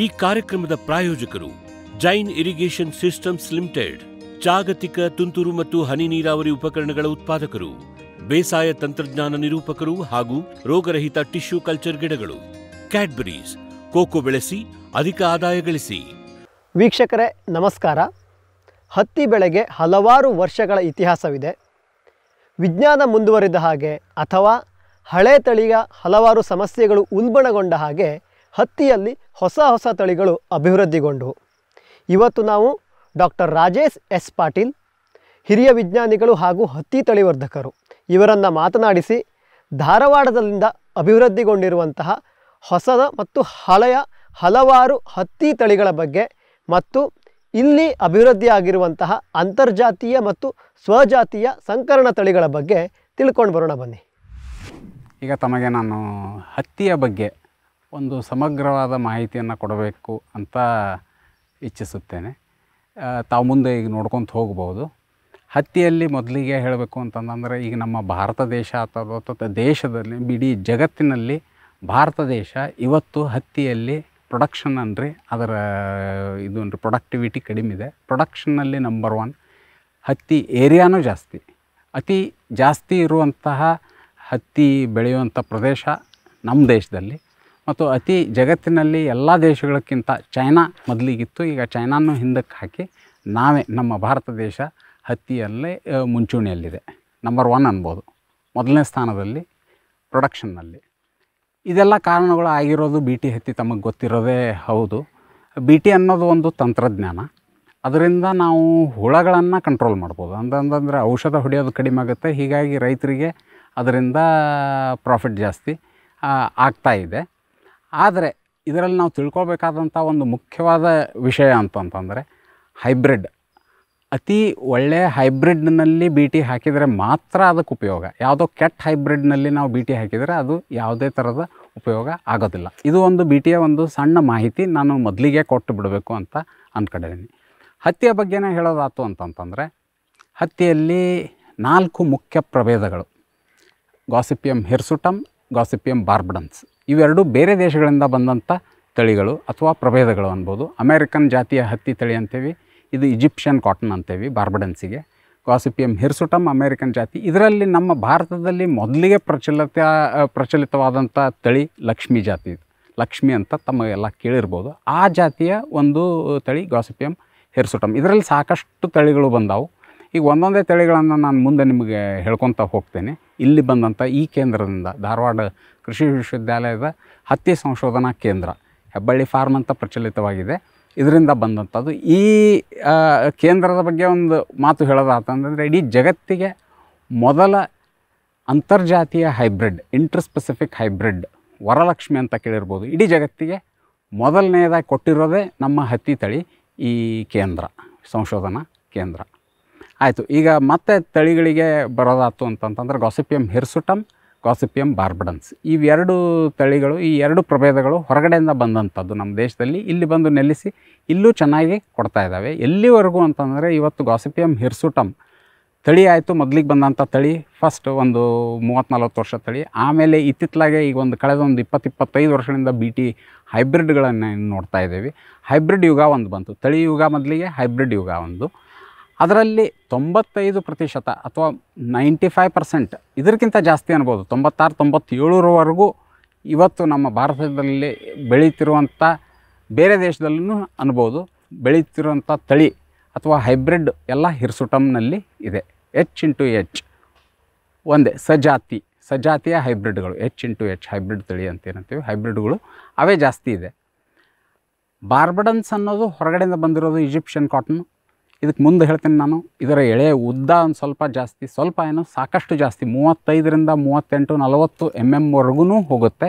ಈ ಕಾರ್ಯಕ್ರಮದ ಪ್ರಾಯೋಜಕರು ಜೈನ್ ಇರಿಗೇಷನ್ ಸಿಸ್ಟಮ್ಸ್ ಲಿಮಿಟೆಡ್, ಜಾಗತಿಕ ತುಂತುರು ಮತ್ತು ಹನಿ ನೀರಾವರಿ ಉಪಕರಣಗಳ ಉತ್ಪಾದಕರು, ಬೇಸಾಯ ತಂತ್ರಜ್ಞಾನ ನಿರೂಪಕರು ಹಾಗೂ ರೋಗರಹಿತ ಟಿಶ್ಯೂ ಕಲ್ಚರ್ ಗಿಡಗಳು. ಕ್ಯಾಡ್ಬರೀಸ್, ಕೋಕೋ ಬೆಳೆಸಿ ಅಧಿಕ ಆದಾಯ ಗಳಿಸಿ. ವೀಕ್ಷಕರೇ ನಮಸ್ಕಾರ. ಹತ್ತಿ ಬೆಳೆಗೆ ಹಲವಾರು ವರ್ಷಗಳ ಇತಿಹಾಸವಿದೆ. ವಿಜ್ಞಾನ ಮುಂದುವರಿದ ಹಾಗೆ ಅಥವಾ ಹಳೆ ತಳಿಯ ಹಲವಾರು ಸಮಸ್ಯೆಗಳು ಉಲ್ಬಣಗೊಂಡ ಹಾಗೆ ಹತ್ತಿಯಲ್ಲಿ ಹೊಸ ತಳಿಗಳು ಅಭಿವೃದ್ಧಿಗೊಂಡವು. ಇವತ್ತು ನಾವು ಡಾಕ್ಟರ್ ರಾಜೇಶ್ ಎಸ್ ಪಾಟೀಲ್, ಹಿರಿಯ ವಿಜ್ಞಾನಿಗಳು ಹಾಗೂ ಹತ್ತಿ ತಳಿವರ್ಧಕರು, ಇವರನ್ನು ಮಾತನಾಡಿಸಿ ಧಾರವಾಡದಿಂದ ಅಭಿವೃದ್ಧಿಗೊಂಡಿರುವಂತಹ ಹೊಸದ ಮತ್ತು ಹಳೆಯ ಹಲವಾರು ಹತ್ತಿ ತಳಿಗಳ ಬಗ್ಗೆ ಮತ್ತು ಇಲ್ಲಿ ಅಭಿವೃದ್ಧಿಯಾಗಿರುವಂತಹ ಅಂತರ್ಜಾತೀಯ ಮತ್ತು ಸ್ವಜಾತಿಯ ಸಂಕರಣ ತಳಿಗಳ ಬಗ್ಗೆ ತಿಳ್ಕೊಂಡು ಬರೋಣ ಬನ್ನಿ. ಈಗ ತಮಗೆ ನಾನು ಹತ್ತಿಯ ಬಗ್ಗೆ ಒಂದು ಸಮಗ್ರವಾದ ಮಾಹಿತಿಯನ್ನು ಕೊಡಬೇಕು ಅಂತ ಇಚ್ಛಿಸುತ್ತೇನೆ. ತಾವು ಮುಂದೆ ಈಗ ನೋಡ್ಕೊತ ಹೋಗ್ಬೋದು. ಹತ್ತಿಯಲ್ಲಿ ಮೊದಲಿಗೆ ಹೇಳಬೇಕು ಅಂತಂದರೆ, ಈಗ ನಮ್ಮ ಭಾರತ ದೇಶ ಅಥವಾ ದೇಶದಲ್ಲಿ ಇಡೀ ಜಗತ್ತಿನಲ್ಲಿ ಭಾರತ ದೇಶ ಇವತ್ತು ಹತ್ತಿಯಲ್ಲಿ ಪ್ರೊಡಕ್ಷನ್ ಅಂದರೆ ಅದರ ಇದು ಪ್ರೊಡಕ್ಟಿವಿಟಿ ಕಡಿಮೆ ಇದೆ. ಪ್ರೊಡಕ್ಷನ್ನಲ್ಲಿ ನಂಬರ್ 1. ಹತ್ತಿ ಏರಿಯಾನೂ ಜಾಸ್ತಿ, ಅತಿ ಜಾಸ್ತಿ ಇರುವಂತಹ ಹತ್ತಿ ಬೆಳೆಯುವಂಥ ಪ್ರದೇಶ ನಮ್ಮ ದೇಶದಲ್ಲಿ. ಮತ್ತು ಅತಿ ಜಗತ್ತಿನಲ್ಲಿ ಎಲ್ಲ ದೇಶಗಳಕ್ಕಿಂತ ಚೈನಾ ಮೊದಲಿಗಿತ್ತು. ಈಗ ಚೈನಾನು ಹಿಂದಕ್ಕೆ ಹಾಕಿ ನಮ್ಮ ಭಾರತ ದೇಶ ಹತ್ತಿಯಲ್ಲೇ ಮುಂಚೂಣಿಯಲ್ಲಿದೆ. ನಂಬರ್ 1 ಅನ್ಬೋದು, ಮೊದಲನೇ ಸ್ಥಾನದಲ್ಲಿ ಪ್ರೊಡಕ್ಷನ್ನಲ್ಲಿ. ಇದೆಲ್ಲ ಕಾರಣಗಳು ಆಗಿರೋದು ಬಿ ಟಿ ಹತ್ತಿ ತಮಗೆ ಗೊತ್ತಿರೋದೇ ಹೌದು. ಬಿ ಟಿ ಅನ್ನೋದು ಒಂದು ತಂತ್ರಜ್ಞಾನ. ಅದರಿಂದ ನಾವು ಹುಳಗಳನ್ನು ಕಂಟ್ರೋಲ್ ಮಾಡ್ಬೋದು. ಅಂತಂದರೆ ಔಷಧ ಹೊಡೆಯೋದು ಕಡಿಮೆ ಆಗುತ್ತೆ. ಹೀಗಾಗಿ ರೈತರಿಗೆ ಅದರಿಂದ ಪ್ರಾಫಿಟ್ ಜಾಸ್ತಿ ಆಗ್ತಾಯಿದೆ. ಆದರೆ ಇದರಲ್ಲಿ ನಾವು ತಿಳ್ಕೊಬೇಕಾದಂಥ ಒಂದು ಮುಖ್ಯವಾದ ವಿಷಯ ಅಂತಂತಂದರೆ ಹೈಬ್ರಿಡ್. ಅತಿ ಒಳ್ಳೆಯ ಹೈಬ್ರಿಡ್ನಲ್ಲಿ ಬಿ ಟಿ ಹಾಕಿದರೆ ಮಾತ್ರ ಅದಕ್ಕೆ ಉಪಯೋಗ. ಯಾವುದೋ ಕೆಟ್ಟ ಹೈಬ್ರಿಡ್ನಲ್ಲಿ ನಾವು ಬಿ ಟಿ ಹಾಕಿದರೆ ಅದು ಯಾವುದೇ ಥರದ ಉಪಯೋಗ ಆಗೋದಿಲ್ಲ. ಇದು ಒಂದು ಬಿ ಟಿಯ ಒಂದು ಸಣ್ಣ ಮಾಹಿತಿ ನಾನು ಮೊದಲಿಗೆ ಕೊಟ್ಟು ಬಿಡಬೇಕು ಅಂತ ಅಂದ್ಕೊಂಡಿದ್ದೀನಿ. ಹತ್ತಿಯ ಬಗ್ಗೆನೇ ಹೇಳೋದಾಯ್ತು ಅಂತಂತಂದರೆ, ಹತ್ತಿಯಲ್ಲಿ 4 ಮುಖ್ಯ ಪ್ರಭೇದಗಳು: ಗಾಸಿಪಿಯಮ್ ಹಿರ್ಸುಟಮ್, ಗಾಸಿಪಿಯಮ್ ಬಾರ್ಬಡನ್ಸ್. ಇವೆರಡು ಬೇರೆ ದೇಶಗಳಿಂದ ಬಂದಂಥ ತಳಿಗಳು ಅಥವಾ ಪ್ರಭೇದಗಳು ಅನ್ಬೋದು. ಅಮೇರಿಕನ್ ಜಾತಿಯ ಹತ್ತಿ ತಳಿ ಅಂತೇವಿ, ಇದು ಈಜಿಪ್ಷಿಯನ್ ಕಾಟನ್ ಅಂತೇವಿ ಬಾರ್ಬಡನ್ಸಿಗೆ. ಗಾಸಿಪಿಯಮ್ ಹಿರ್ಸುಟಮ್ ಅಮೇರಿಕನ್ ಜಾತಿ. ಇದರಲ್ಲಿ ನಮ್ಮ ಭಾರತದಲ್ಲಿ ಮೊದಲಿಗೆ ಪ್ರಚಲಿತವಾದಂಥ ತಳಿ ಲಕ್ಷ್ಮಿ ಜಾತಿ. ಲಕ್ಷ್ಮಿ ಅಂತ ತಮಗೆಲ್ಲ ಕೇಳಿರ್ಬೋದು. ಆ ಜಾತಿಯ ಒಂದು ತಳಿ ಗಾಸಿಪಿಯಮ್ ಹಿರ್ಸುಟಮ್. ಇದರಲ್ಲಿ ಸಾಕಷ್ಟು ತಳಿಗಳು ಬಂದಾವು. ಈಗ ಒಂದೊಂದೇ ತಳಿಗಳನ್ನು ನಾನು ಮುಂದೆ ನಿಮಗೆ ಹೇಳ್ಕೊತ ಹೋಗ್ತೇನೆ. ಇಲ್ಲಿ ಬಂದಂಥ ಈ ಕೇಂದ್ರದಿಂದ, ಧಾರವಾಡ ಕೃಷಿ ವಿಶ್ವವಿದ್ಯಾಲಯದ ಹತ್ತಿ ಸಂಶೋಧನಾ ಕೇಂದ್ರ, ಹೆಬ್ಬಳ್ಳಿ ಫಾರ್ಮ್ ಅಂತ ಪ್ರಚಲಿತವಾಗಿದೆ, ಇದರಿಂದ ಬಂದಂಥದ್ದು. ಈ ಕೇಂದ್ರದ ಬಗ್ಗೆ ಒಂದು ಮಾತು ಹೇಳೋದಾತಂದರೆ, ಇಡೀ ಜಗತ್ತಿಗೆ ಮೊದಲ ಅಂತರ್ಜಾತೀಯ ಹೈಬ್ರಿಡ್, ಇಂಟರ್ಸ್ಪೆಸಿಫಿಕ್ ಹೈಬ್ರಿಡ್ ವರಲಕ್ಷ್ಮಿ ಅಂತ ಕೇಳಿರ್ಬೋದು. ಇಡೀ ಜಗತ್ತಿಗೆ ಮೊದಲನೇದಾಗಿ ಕೊಟ್ಟಿರೋದೇ ನಮ್ಮ ಹತ್ತಿ ತಳಿ ಈ ಕೇಂದ್ರ, ಸಂಶೋಧನಾ ಕೇಂದ್ರ. ಆಯಿತು. ಈಗ ಮತ್ತೆ ತಳಿಗಳಿಗೆ ಬರೋದಾಯ್ತು ಅಂತಂತಂದ್ರೆ, ಗಾಸಿಪಿಯಮ್ ಹಿರ್ಸುಟಮ್, ಗಾಸಿಪಿಯಮ್ ಬಾರ್ಬಡನ್ಸ್. ಇವೆರಡು ತಳಿಗಳು, ಈ ಎರಡು ಪ್ರಭೇದಗಳು ಹೊರಗಡೆಯಿಂದ ಬಂದಂಥದ್ದು ನಮ್ಮ ದೇಶದಲ್ಲಿ. ಇಲ್ಲಿ ಬಂದು ನೆಲೆಸಿ ಇಲ್ಲೂ ಚೆನ್ನಾಗಿ ಕೊಡ್ತಾ ಇದ್ದಾವೆ. ಎಲ್ಲಿವರೆಗೂ ಅಂತಂದರೆ, ಇವತ್ತು ಗಾಸಿಪಿಯಮ್ ಹಿರ್ಸುಟಮ್ ತಳಿ ಆಯಿತು, ಮೊದಲಿಗೆ ಬಂದಂಥ ತಳಿ ಫಸ್ಟ್ ಒಂದು 30-40 ವರ್ಷ ತಳಿ. ಆಮೇಲೆ ಇತ್ತಿತ್ತಲಾಗೆ ಈಗ ಕಳೆದ 20-25 ವರ್ಷಗಳಿಂದ ಬಿ ಟಿ ಹೈಬ್ರಿಡ್ಗಳನ್ನು ನೋಡ್ತಾ ಇದ್ದೇವೆ. ಹೈಬ್ರಿಡ್ ಯುಗ ಒಂದು ಬಂತು. ತಳಿ ಯುಗ ಮೊದಲಿಗೆ, ಹೈಬ್ರಿಡ್ ಯುಗ ಒಂದು. ಅದರಲ್ಲಿ 95% ಅಥವಾ 95%, ಇದಕ್ಕಿಂತ ಜಾಸ್ತಿ ಅನ್ಬೋದು, 96-97ರವರೆಗೂ ಇವತ್ತು ನಮ್ಮ ಭಾರತದಲ್ಲಿ ಬೆಳೀತಿರುವಂಥ, ಬೇರೆ ದೇಶದಲ್ಲೂ ಅನ್ಬೋದು, ಬೆಳೀತಿರುವಂಥ ತಳಿ ಅಥವಾ ಹೈಬ್ರಿಡ್ ಎಲ್ಲ ಹಿರ್ಸುಟಮ್ನಲ್ಲಿ ಇದೆ. H ಒಂದೇ ಸಜಾತಿಯ ಹೈಬ್ರಿಡ್ಗಳು, H ಹೈಬ್ರಿಡ್ ತಳಿ ಅಂತ ಏನಂತೀವಿ, ಹೈಬ್ರಿಡ್ಗಳು ಅವೇ ಜಾಸ್ತಿ ಇದೆ. ಬಾರ್ಬಡನ್ಸ್ ಅನ್ನೋದು ಹೊರಗಡೆಯಿಂದ ಬಂದಿರೋದು ಈಜಿಪ್ಷಿಯನ್ ಕಾಟನ್. ಇದಕ್ಕೆ ಮುಂದೆ ಹೇಳ್ತೀನಿ ನಾನು. ಇದರ ಎಳೆ ಉದ್ದ ಒಂದು ಸ್ವಲ್ಪ ಜಾಸ್ತಿ, ಸ್ವಲ್ಪ ಏನೋ ಸಾಕಷ್ಟು ಜಾಸ್ತಿ, 35-38-40 mm ಹೋಗುತ್ತೆ.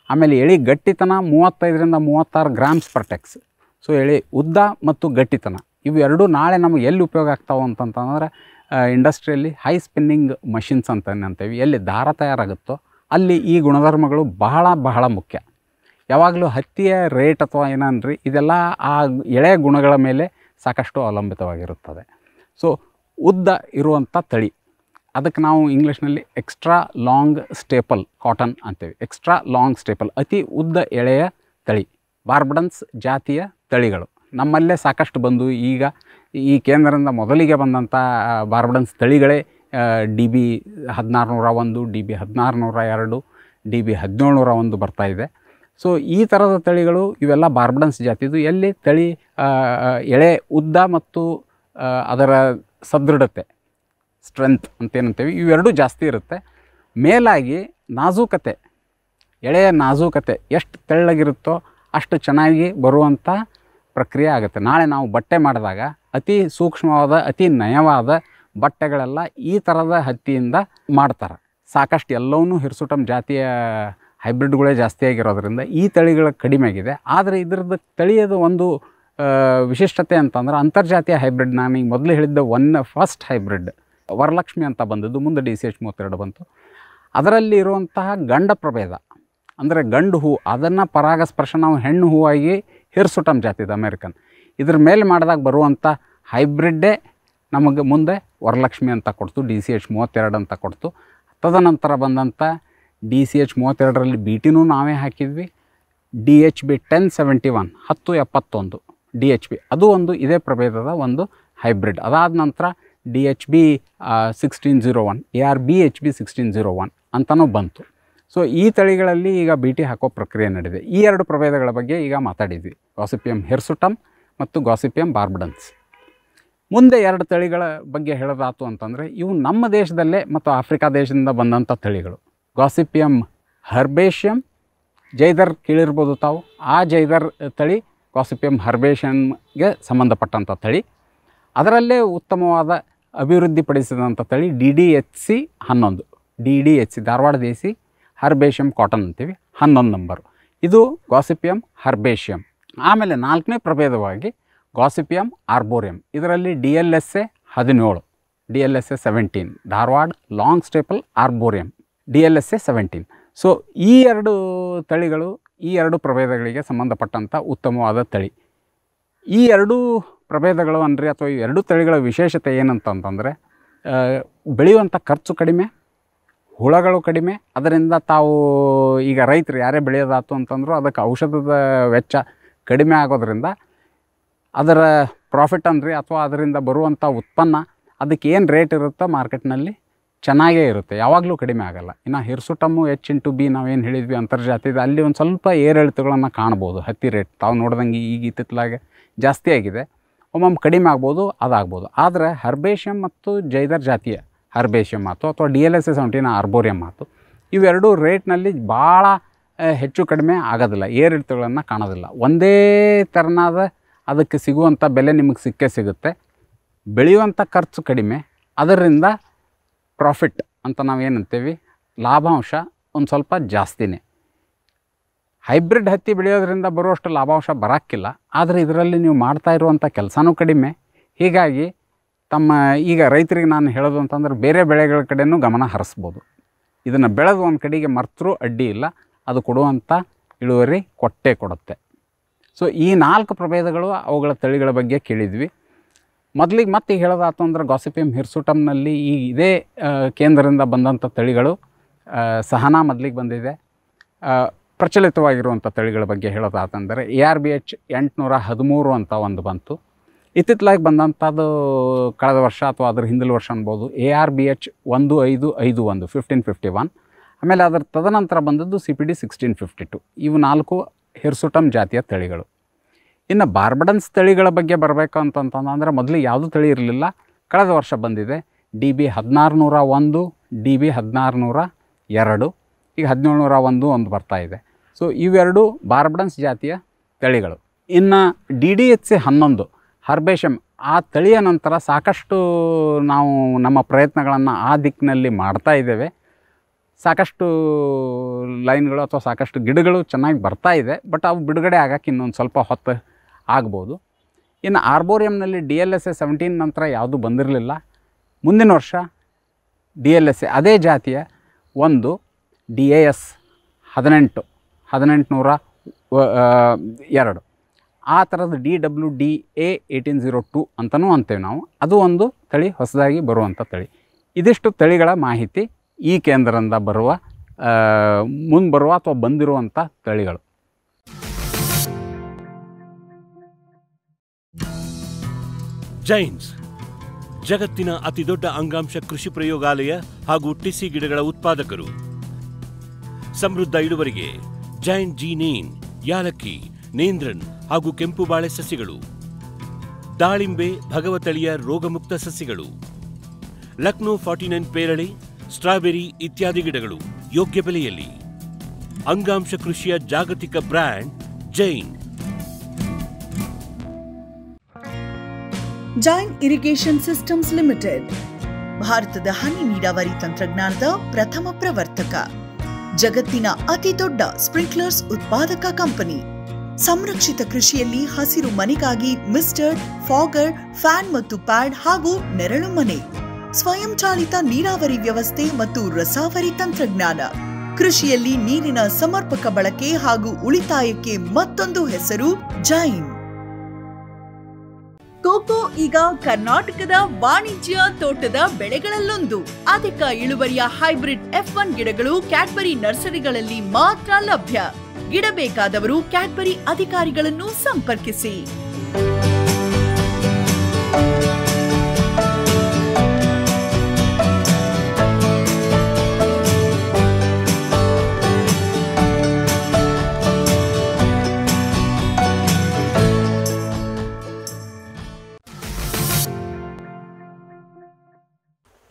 ಆಮೇಲೆ ಎಳೆ ಗಟ್ಟಿತನ 35-36 ಗ್ರಾಮ್ಸ್ ಪರ್ ಟೆಕ್ಸ್. ಸೊ ಎಳೆ ಉದ್ದ ಮತ್ತು ಗಟ್ಟಿತನ ಇವು ಎರಡೂ ನಾಳೆ ನಮಗೆ ಎಲ್ಲಿ ಉಪಯೋಗ ಆಗ್ತಾವೆ ಅಂತಂತಂದರೆ, ಇಂಡಸ್ಟ್ರಿಯಲ್ಲಿ ಹೈ ಸ್ಪಿನ್ನಿಂಗ್ ಮಷಿನ್ಸ್ ಅಂತೇವಿ, ಎಲ್ಲಿ ದಾರ ತಯಾರಾಗುತ್ತೋ ಅಲ್ಲಿ ಈ ಗುಣಧರ್ಮಗಳು ಬಹಳ ಮುಖ್ಯ. ಯಾವಾಗಲೂ ಹತ್ತಿಯ ರೇಟ್ ಅಥವಾ ಏನನ್ರಿ ಇದೆಲ್ಲ ಆ ಎಳೆ ಗುಣಗಳ ಮೇಲೆ ಸಾಕಷ್ಟು ಅವಲಂಬಿತವಾಗಿರುತ್ತದೆ. ಸೊ ಉದ್ದ ಇರುವಂಥ ತಳಿ, ಅದಕ್ಕೆ ನಾವು ಇಂಗ್ಲೀಷ್ನಲ್ಲಿ ಎಕ್ಸ್ಟ್ರಾ ಲಾಂಗ್ ಸ್ಟೇಪಲ್ ಕಾಟನ್ ಅಂತೇವೆ. ಎಕ್ಸ್ಟ್ರಾ ಲಾಂಗ್ ಸ್ಟೇಪಲ್, ಅತಿ ಉದ್ದ ಎಳೆಯ ತಳಿ. ಬಾರ್ಬಡನ್ಸ್ ಜಾತಿಯ ತಳಿಗಳು ನಮ್ಮಲ್ಲೇ ಸಾಕಷ್ಟು ಬಂದು ಈಗ ಈ ಕೇಂದ್ರದಿಂದ ಮೊದಲಿಗೆ ಬಂದಂಥ ಬಾರ್ಬಡನ್ಸ್ ತಳಿಗಳೇ DB 1601, DB 1602, DB 1701 ಬರ್ತಾಯಿದೆ. ಸೊ ಈ ಥರದ ತಳಿಗಳು ಇವೆಲ್ಲ ಬಾರ್ಬಡನ್ಸ್ ಜಾತಿದು. ಎಲ್ಲಿ ತಳಿ ಎಳೆ ಉದ್ದ ಮತ್ತು ಅದರ ಸದೃಢತೆ ಸ್ಟ್ರೆಂತ್ ಅಂತೇನಂತೇವೆ ಇವೆರಡೂ ಜಾಸ್ತಿ ಇರುತ್ತೆ. ಮೇಲಾಗಿ ನಾಜೂಕತೆ, ಎಳೆಯ ನಾಜೂಕತೆ ಎಷ್ಟು ತೆಳ್ಳಗಿರುತ್ತೋ ಅಷ್ಟು ಚೆನ್ನಾಗಿ ಬರುವಂಥ ಪ್ರಕ್ರಿಯೆ ಆಗುತ್ತೆ. ನಾಳೆ ನಾವು ಬಟ್ಟೆ ಮಾಡಿದಾಗ ಅತಿ ಸೂಕ್ಷ್ಮವಾದ ಅತಿ ನಯವಾದ ಬಟ್ಟೆಗಳೆಲ್ಲ ಈ ಥರದ ಹತ್ತಿಯಿಂದ ಮಾಡ್ತಾರೆ. ಸಾಕಷ್ಟು ಎಲ್ಲವನ್ನೂ ಹಿರ್ಸುಟಮ್ ಜಾತಿಯ ಹೈಬ್ರಿಡ್ಗಳೇ ಜಾಸ್ತಿ ಆಗಿರೋದ್ರಿಂದ ಈ ತಳಿಗಳ ಕಡಿಮೆ ಆಗಿದೆ. ಆದರೆ ಇದರದ್ದು ತಳಿಯದು ಒಂದು ವಿಶಿಷ್ಟತೆ ಅಂತಂದ್ರೆ ಅಂತರ್ಜಾತೀಯ ಹೈಬ್ರಿಡ್. ನಾನು ಈಗ ಮೊದಲು ಹೇಳಿದ್ದ ಫಸ್ಟ್ ಹೈಬ್ರಿಡ್ ವರಲಕ್ಷ್ಮಿ ಅಂತ ಬಂದದ್ದು, ಮುಂದೆ DCH 32 ಬಂತು. ಅದರಲ್ಲಿ ಇರುವಂತಹ ಗಂಡ ಪ್ರಭೇದ ಅಂದರೆ ಗಂಡು ಹೂ, ಅದನ್ನು ಪರಾಗಸ್ಪರ್ಶ ನಾವು ಹೆಣ್ಣು ಹೂವಾಗಿ ಹಿರ್ಸುಟಮ್ ಜಾತಿದು ಅಮೇರಿಕನ್. ಇದ್ರ ಮೇಲೆ ಮಾಡಿದಾಗ ಬರುವಂಥ ಹೈಬ್ರಿಡ್ಡೇ ನಮಗೆ ಮುಂದೆ ವರಲಕ್ಷ್ಮಿ ಅಂತ ಕೊಡ್ತು, DCH 32 ಅಂತ ಕೊಡ್ತು. ತದನಂತರ ಬಂದಂಥ DCH 32ರಲ್ಲಿ BTನೂ ನಾವೇ ಹಾಕಿದ್ವಿ. DHB 1071 1071 DHB ಅದು ಒಂದು ಇದೇ ಪ್ರಭೇದದ ಒಂದು ಹೈಬ್ರಿಡ್. ಅದಾದ ನಂತರ DHB 1601 ARBHB 1601 ಅಂತಲೂ ಬಂತು. ಸೊ ಈ ತಳಿಗಳಲ್ಲಿ ಈಗ BT ಹಾಕೋ ಪ್ರಕ್ರಿಯೆ ನಡೆದಿದೆ. ಈ ಎರಡು ಪ್ರಭೇದಗಳ ಬಗ್ಗೆ ಈಗ ಮಾತಾಡಿದ್ವಿ, ಗಾಸಿಪಿಯಮ್ ಹಿರ್ಸುಟಮ್ ಮತ್ತು ಗಾಸಿಪಿಯಮ್ ಬಾರ್ಬಡನ್ಸ್. ಮುಂದೆ ಎರಡು ತಳಿಗಳ ಬಗ್ಗೆ ಹೇಳೋದಾತು ಅಂತಂದರೆ ಇವು ನಮ್ಮ ದೇಶದಲ್ಲೇ ಮತ್ತು ಆಫ್ರಿಕಾ ದೇಶದಿಂದ ಬಂದಂಥ ತಳಿಗಳು. ಗಾಸಿಪಿಯಮ್ ಹರ್ಬೇಷಿಯಮ್, ಜೈದರ್ ಕೇಳಿರ್ಬೋದು ತಾವು. ಆ ಜೈದರ್ ತಳಿ ಗಾಸಿಪಿಯಮ್ ಹರ್ಬೇಷಿಯಮ್ಗೆ ಸಂಬಂಧಪಟ್ಟಂಥ ತಳಿ. ಅದರಲ್ಲೇ ಉತ್ತಮವಾದ ಅಭಿವೃದ್ಧಿಪಡಿಸಿದಂಥ ತಳಿ DDHC 11, DDHC ಧಾರವಾಡ ದೇಸಿ ಹರ್ಬೇಷಿಯಮ್ ಕಾಟನ್ ಅಂತೀವಿ, 11 ನಂಬರು. ಇದು ಗಾಸಿಪಿಯಮ್ ಹರ್ಬೇಷಿಯಮ್. ಆಮೇಲೆ ನಾಲ್ಕನೇ ಪ್ರಭೇದವಾಗಿ ಗಾಸಿಪಿಯಮ್ ಆರ್ಬೋರಿಯಮ್. ಇದರಲ್ಲಿ DLSA 17, DLSA 17 Dharwad long staple arboreum, DLSA 17. So ಈ ಎರಡು ತಳಿಗಳು ಈ ಎರಡು ಪ್ರಭೇದಗಳಿಗೆ ಸಂಬಂಧಪಟ್ಟಂಥ ಉತ್ತಮವಾದ ತಳಿ. ಈ ಎರಡೂ ಪ್ರಭೇದಗಳು ಅಂದರೆ ಅಥವಾ ಈ ಎರಡು ತಳಿಗಳ ವಿಶೇಷತೆ ಏನಂತಂತಂದರೆ ಬೆಳೆಯುವಂಥ ಖರ್ಚು ಕಡಿಮೆ, ಹುಳಗಳು ಕಡಿಮೆ. ಅದರಿಂದ ತಾವು ಈಗ ರೈತರು ಯಾರೇ ಬೆಳೆಯೋದಾತು ಅಂತಂದರೂ ಅದಕ್ಕೆ ಔಷಧದ ವೆಚ್ಚ ಕಡಿಮೆ ಆಗೋದ್ರಿಂದ ಅದರ ಪ್ರಾಫಿಟ್ ಅನ್ರಿ ಅಥವಾ ಅದರಿಂದ ಬರುವಂಥ ಉತ್ಪನ್ನ ಅದಕ್ಕೆ ಏನು ರೇಟ್ ಇರುತ್ತೋ ಮಾರ್ಕೆಟ್ನಲ್ಲಿ ಚೆನ್ನಾಗೇ ಇರುತ್ತೆ, ಯಾವಾಗಲೂ ಕಡಿಮೆ ಆಗೋಲ್ಲ. ಇನ್ನು ಹಿರ್ಸುಟಮ್ಮು H/B ನಾವೇನು ಹೇಳಿದ್ವಿ ಅಂತರ್ಜಾತಿದ, ಅಲ್ಲಿ ಒಂದು ಸ್ವಲ್ಪ ಏರಿಳಿತಗಳನ್ನು ಕಾಣ್ಬೋದು. ಹತ್ತಿ ರೇಟ್ ತಾವು ನೋಡ್ದಂಗೆ ಈಗ ಇತ್ತಿತ್ತಲಾಗೆ ಜಾಸ್ತಿ ಆಗಿದೆ, ಒಮ್ಮೊಮ್ಮೆ ಕಡಿಮೆ ಆಗ್ಬೋದು, ಅದಾಗ್ಬೋದು. ಆದರೆ ಹರ್ಬೇಷಿಯಮ್ ಮತ್ತು ಜೈದರ್ ಜಾತಿಯ ಹರ್ಬೇಷಿಯಮ್ ಆಯಿತು ಅಥವಾ DLSA 17 ಆರ್ಬೋರಿಯಮ್ ಆಯಿತು, ಇವೆರಡೂ ರೇಟ್ನಲ್ಲಿ ಭಾಳ ಹೆಚ್ಚು ಕಡಿಮೆ ಆಗೋದಿಲ್ಲ, ಏರಿಳಿತಗಳನ್ನು ಕಾಣೋದಿಲ್ಲ. ಒಂದೇ ಥರನಾದ ಅದಕ್ಕೆ ಸಿಗುವಂಥ ಬೆಲೆ ನಿಮಗೆ ಸಿಕ್ಕೇ ಸಿಗುತ್ತೆ. ಬೆಳೆಯುವಂಥ ಖರ್ಚು ಕಡಿಮೆ, ಅದರಿಂದ ಪ್ರಾಫಿಟ್ ಅಂತ ನಾವೇನಂತೀವಿ ಲಾಭಾಂಶ ಒಂದು ಸ್ವಲ್ಪ ಜಾಸ್ತಿನೇ. ಹೈಬ್ರಿಡ್ ಹತ್ತಿ ಬೆಳೆಯೋದ್ರಿಂದ ಬರುವಷ್ಟು ಲಾಭಾಂಶ ಬರೋಕ್ಕಿಲ್ಲ, ಆದರೆ ಇದರಲ್ಲಿ ನೀವು ಮಾಡ್ತಾ ಇರುವಂಥ ಕೆಲಸನೂ ಕಡಿಮೆ. ಹೀಗಾಗಿ ತಮ್ಮ ಈಗ ರೈತರಿಗೆ ನಾನು ಹೇಳೋದು ಅಂತಂದ್ರೆ ಬೇರೆ ಬೆಳೆಗಳ ಕಡೆಯೂ ಗಮನ ಹರಿಸ್ಬೋದು. ಇದನ್ನು ಬೆಳೆದು ಒಂದು ಕಡೆಗೆ ಮರ್ತರೂ ಅಡ್ಡಿ ಇಲ್ಲ, ಅದು ಕೊಡುವಂಥ ಇಳುವರಿ ಕೊಟ್ಟೇ ಕೊಡುತ್ತೆ. ಸೊ ಈ 4 ಪ್ರಭೇದಗಳು ಅವುಗಳ ತಳಿಗಳ ಬಗ್ಗೆ ಕೇಳಿದ್ವಿ. ಮೊದಲಿಗೆ ಮತ್ತೆ ಹೇಳೋದಾತು ಅಂದ್ರೆ ಗಾಸಿಪಿಯಮ್ ಹಿರ್ಸುಟಮ್ನಲ್ಲಿ ಈ ಇದೇ ಕೇಂದ್ರದಿಂದ ಬಂದಂಥ ತಳಿಗಳು ಸಹನಾ ಮೊದಲಿಗೆ ಬಂದಿದೆ. ಪ್ರಚಲಿತವಾಗಿರುವಂಥ ತಳಿಗಳ ಬಗ್ಗೆ ಹೇಳೋದಾತಂದರೆ ARBH 813 ಅಂತ ಒಂದು ಬಂತು. ಇತ್ತಿತ್ತಲಾಗಿ ಬಂದಂಥದ್ದು ಕಳೆದ ವರ್ಷ ಅಥವಾ ಅದ್ರ ಹಿಂದಿನ ವರ್ಷ ಅನ್ಬೋದು ARBH 1551 1551. ಆಮೇಲೆ ಅದರ ತದನಂತರ ಬಂದದ್ದು CPD 1652. ಇವು 4 ಹಿರ್ಸುಟಮ್ ಜಾತಿಯ ತಳಿಗಳು. ಇನ್ನು ಬಾರ್ಬಡನ್ಸ್ ತಳಿಗಳ ಬಗ್ಗೆ ಬರಬೇಕು ಅಂತಂತಂದರೆ ಮೊದಲಿಗೆ ಯಾವುದೂ ತಳಿ ಇರಲಿಲ್ಲ, ಕಳೆದ ವರ್ಷ ಬಂದಿದೆ. DB 1601, DB 1602, ಈಗ 1701 ಒಂದು ಬರ್ತಾಯಿದೆ. ಸೊ ಇವೆರಡು ಬಾರ್ಬಡನ್ಸ್ ಜಾತಿಯ ತಳಿಗಳು. ಇನ್ನು DDHC 11 ಹರ್ಬೇಷಮ್ ಆ ತಳಿಯ ನಂತರ ಸಾಕಷ್ಟು ನಾವು ನಮ್ಮ ಪ್ರಯತ್ನಗಳನ್ನು ಆ ದಿಕ್ಕಿನಲ್ಲಿ ಮಾಡ್ತಾ ಇದ್ದೇವೆ. ಸಾಕಷ್ಟು ಲೈನ್ಗಳು ಅಥವಾ ಸಾಕಷ್ಟು ಗಿಡಗಳು ಚೆನ್ನಾಗಿ ಬರ್ತಾ ಇದೆ, ಬಟ್ ಅವು ಬಿಡುಗಡೆ ಆಗೋಕ್ಕೆ ಇನ್ನೊಂದು ಸ್ವಲ್ಪ ಹೊತ್ತು ಆಗ್ಬೋದು. ಇನ್ನು ಆರ್ಬೋರಿಯಮ್ನಲ್ಲಿ DLSA 17 ನಂತರ ಯಾವುದೂ ಬಂದಿರಲಿಲ್ಲ. ಮುಂದಿನ ವರ್ಷ DLSA ಅದೇ ಜಾತಿಯ ಒಂದು DAS 1802 ಆ ಥರದ DWDA 1802 ಅಂತಲೂ ಅಂತೇವೆ ನಾವು. ಅದು ಒಂದು ತಳಿ ಹೊಸದಾಗಿ ಬರುವಂಥ ತಳಿ. ಇದಿಷ್ಟು ತಳಿಗಳ ಮಾಹಿತಿ ಈ ಕೇಂದ್ರದಿಂದ ಬರುವ ಮುಂದೆ ಬರುವ ಅಥವಾ ಬಂದಿರುವಂಥ ತಳಿಗಳು. ಜೈನ್ಸ್ ಜಗತ್ತಿನ ಅತಿದೊಡ್ಡ ಅಂಗಾಂಶ ಕೃಷಿ ಪ್ರಯೋಗಾಲಯ ಹಾಗೂ ಟಿಸಿ ಗಿಡಗಳ ಉತ್ಪಾದಕರು. ಸಮೃದ್ಧ ಇಳುವರಿಗೆ ಜೈನ್ ಜೀನೇನ್, ಯಾಲಕ್ಕಿ, ನೇಂದ್ರನ್ ಹಾಗೂ ಕೆಂಪು ಬಾಳೆ ಸಸಿಗಳು, ದಾಳಿಂಬೆ, ಭಗವತಳಿಯ ರೋಗಮುಕ್ತ ಸಸಿಗಳು, ಲಕ್ನೋ 49 ಪೇರಳೆ, ಸ್ಟ್ರಾಬೆರಿ ಇತ್ಯಾದಿ ಗಿಡಗಳು ಯೋಗ್ಯ ಬೆಲೆಯಲ್ಲಿ. ಅಂಗಾಂಶ ಕೃಷಿಯ ಜಾಗತಿಕ brand Jain. Jain irrigation systems limited ಭಾರತದ ಹನಿ ನೀರಾವರಿ ತಂತ್ರಜ್ಞಾನದ ಪ್ರಥಮ ಪ್ರವರ್ತಕ, ಜಗತ್ತಿನ ಅತಿ ದೊಡ್ಡ ಸ್ಪ್ರಿಂಕ್ಲರ್ಸ್ ಉತ್ಪಾದಕ ಕಂಪನಿ. ಸಂರಕ್ಷಿತ ಕೃಷಿಯಲ್ಲಿ ಹಸಿರು ಮನೆಗಾಗಿ ಮಿಸ್ಟರ್, ಫಾಗರ್, ಫ್ಯಾನ್ ಮತ್ತು ಪ್ಯಾಡ್ ಹಾಗೂ ನೆರಳು ಮನೆ, ಸ್ವಯಂ ಚಾಲಿತ ನೀರಾವರಿ ವ್ಯವಸ್ಥೆ ಮತ್ತು ರಸಾವರಿ ತಂತ್ರಜ್ಞಾನ. ಕೃಷಿಯಲ್ಲಿ ನೀರಿನ ಸಮರ್ಪಕ ಬಳಕೆ ಹಾಗೂ ಉಳಿತಾಯಕ್ಕೆ ಮತ್ತೊಂದು ಹೆಸರು ಜೈನ್. ಕೋಕೋ ಈಗ ಕರ್ನಾಟಕದ ವಾಣಿಜ್ಯ ತೋಟದ ಬೆಳೆಗಳಲ್ಲೊಂದು. ಅಧಿಕ ಇಳುವರಿಯ ಹೈಬ್ರಿಡ್ F1 ಗಿಡಗಳು ಕ್ಯಾಡ್ಬರಿ ನರ್ಸರಿಗಳಲ್ಲಿ ಮಾತ್ರ ಲಭ್ಯ. ಗಿಡ ಬೇಕಾದವರು ಕ್ಯಾಡ್ಬರಿ ಅಧಿಕಾರಿಗಳನ್ನು ಸಂಪರ್ಕಿಸಿ.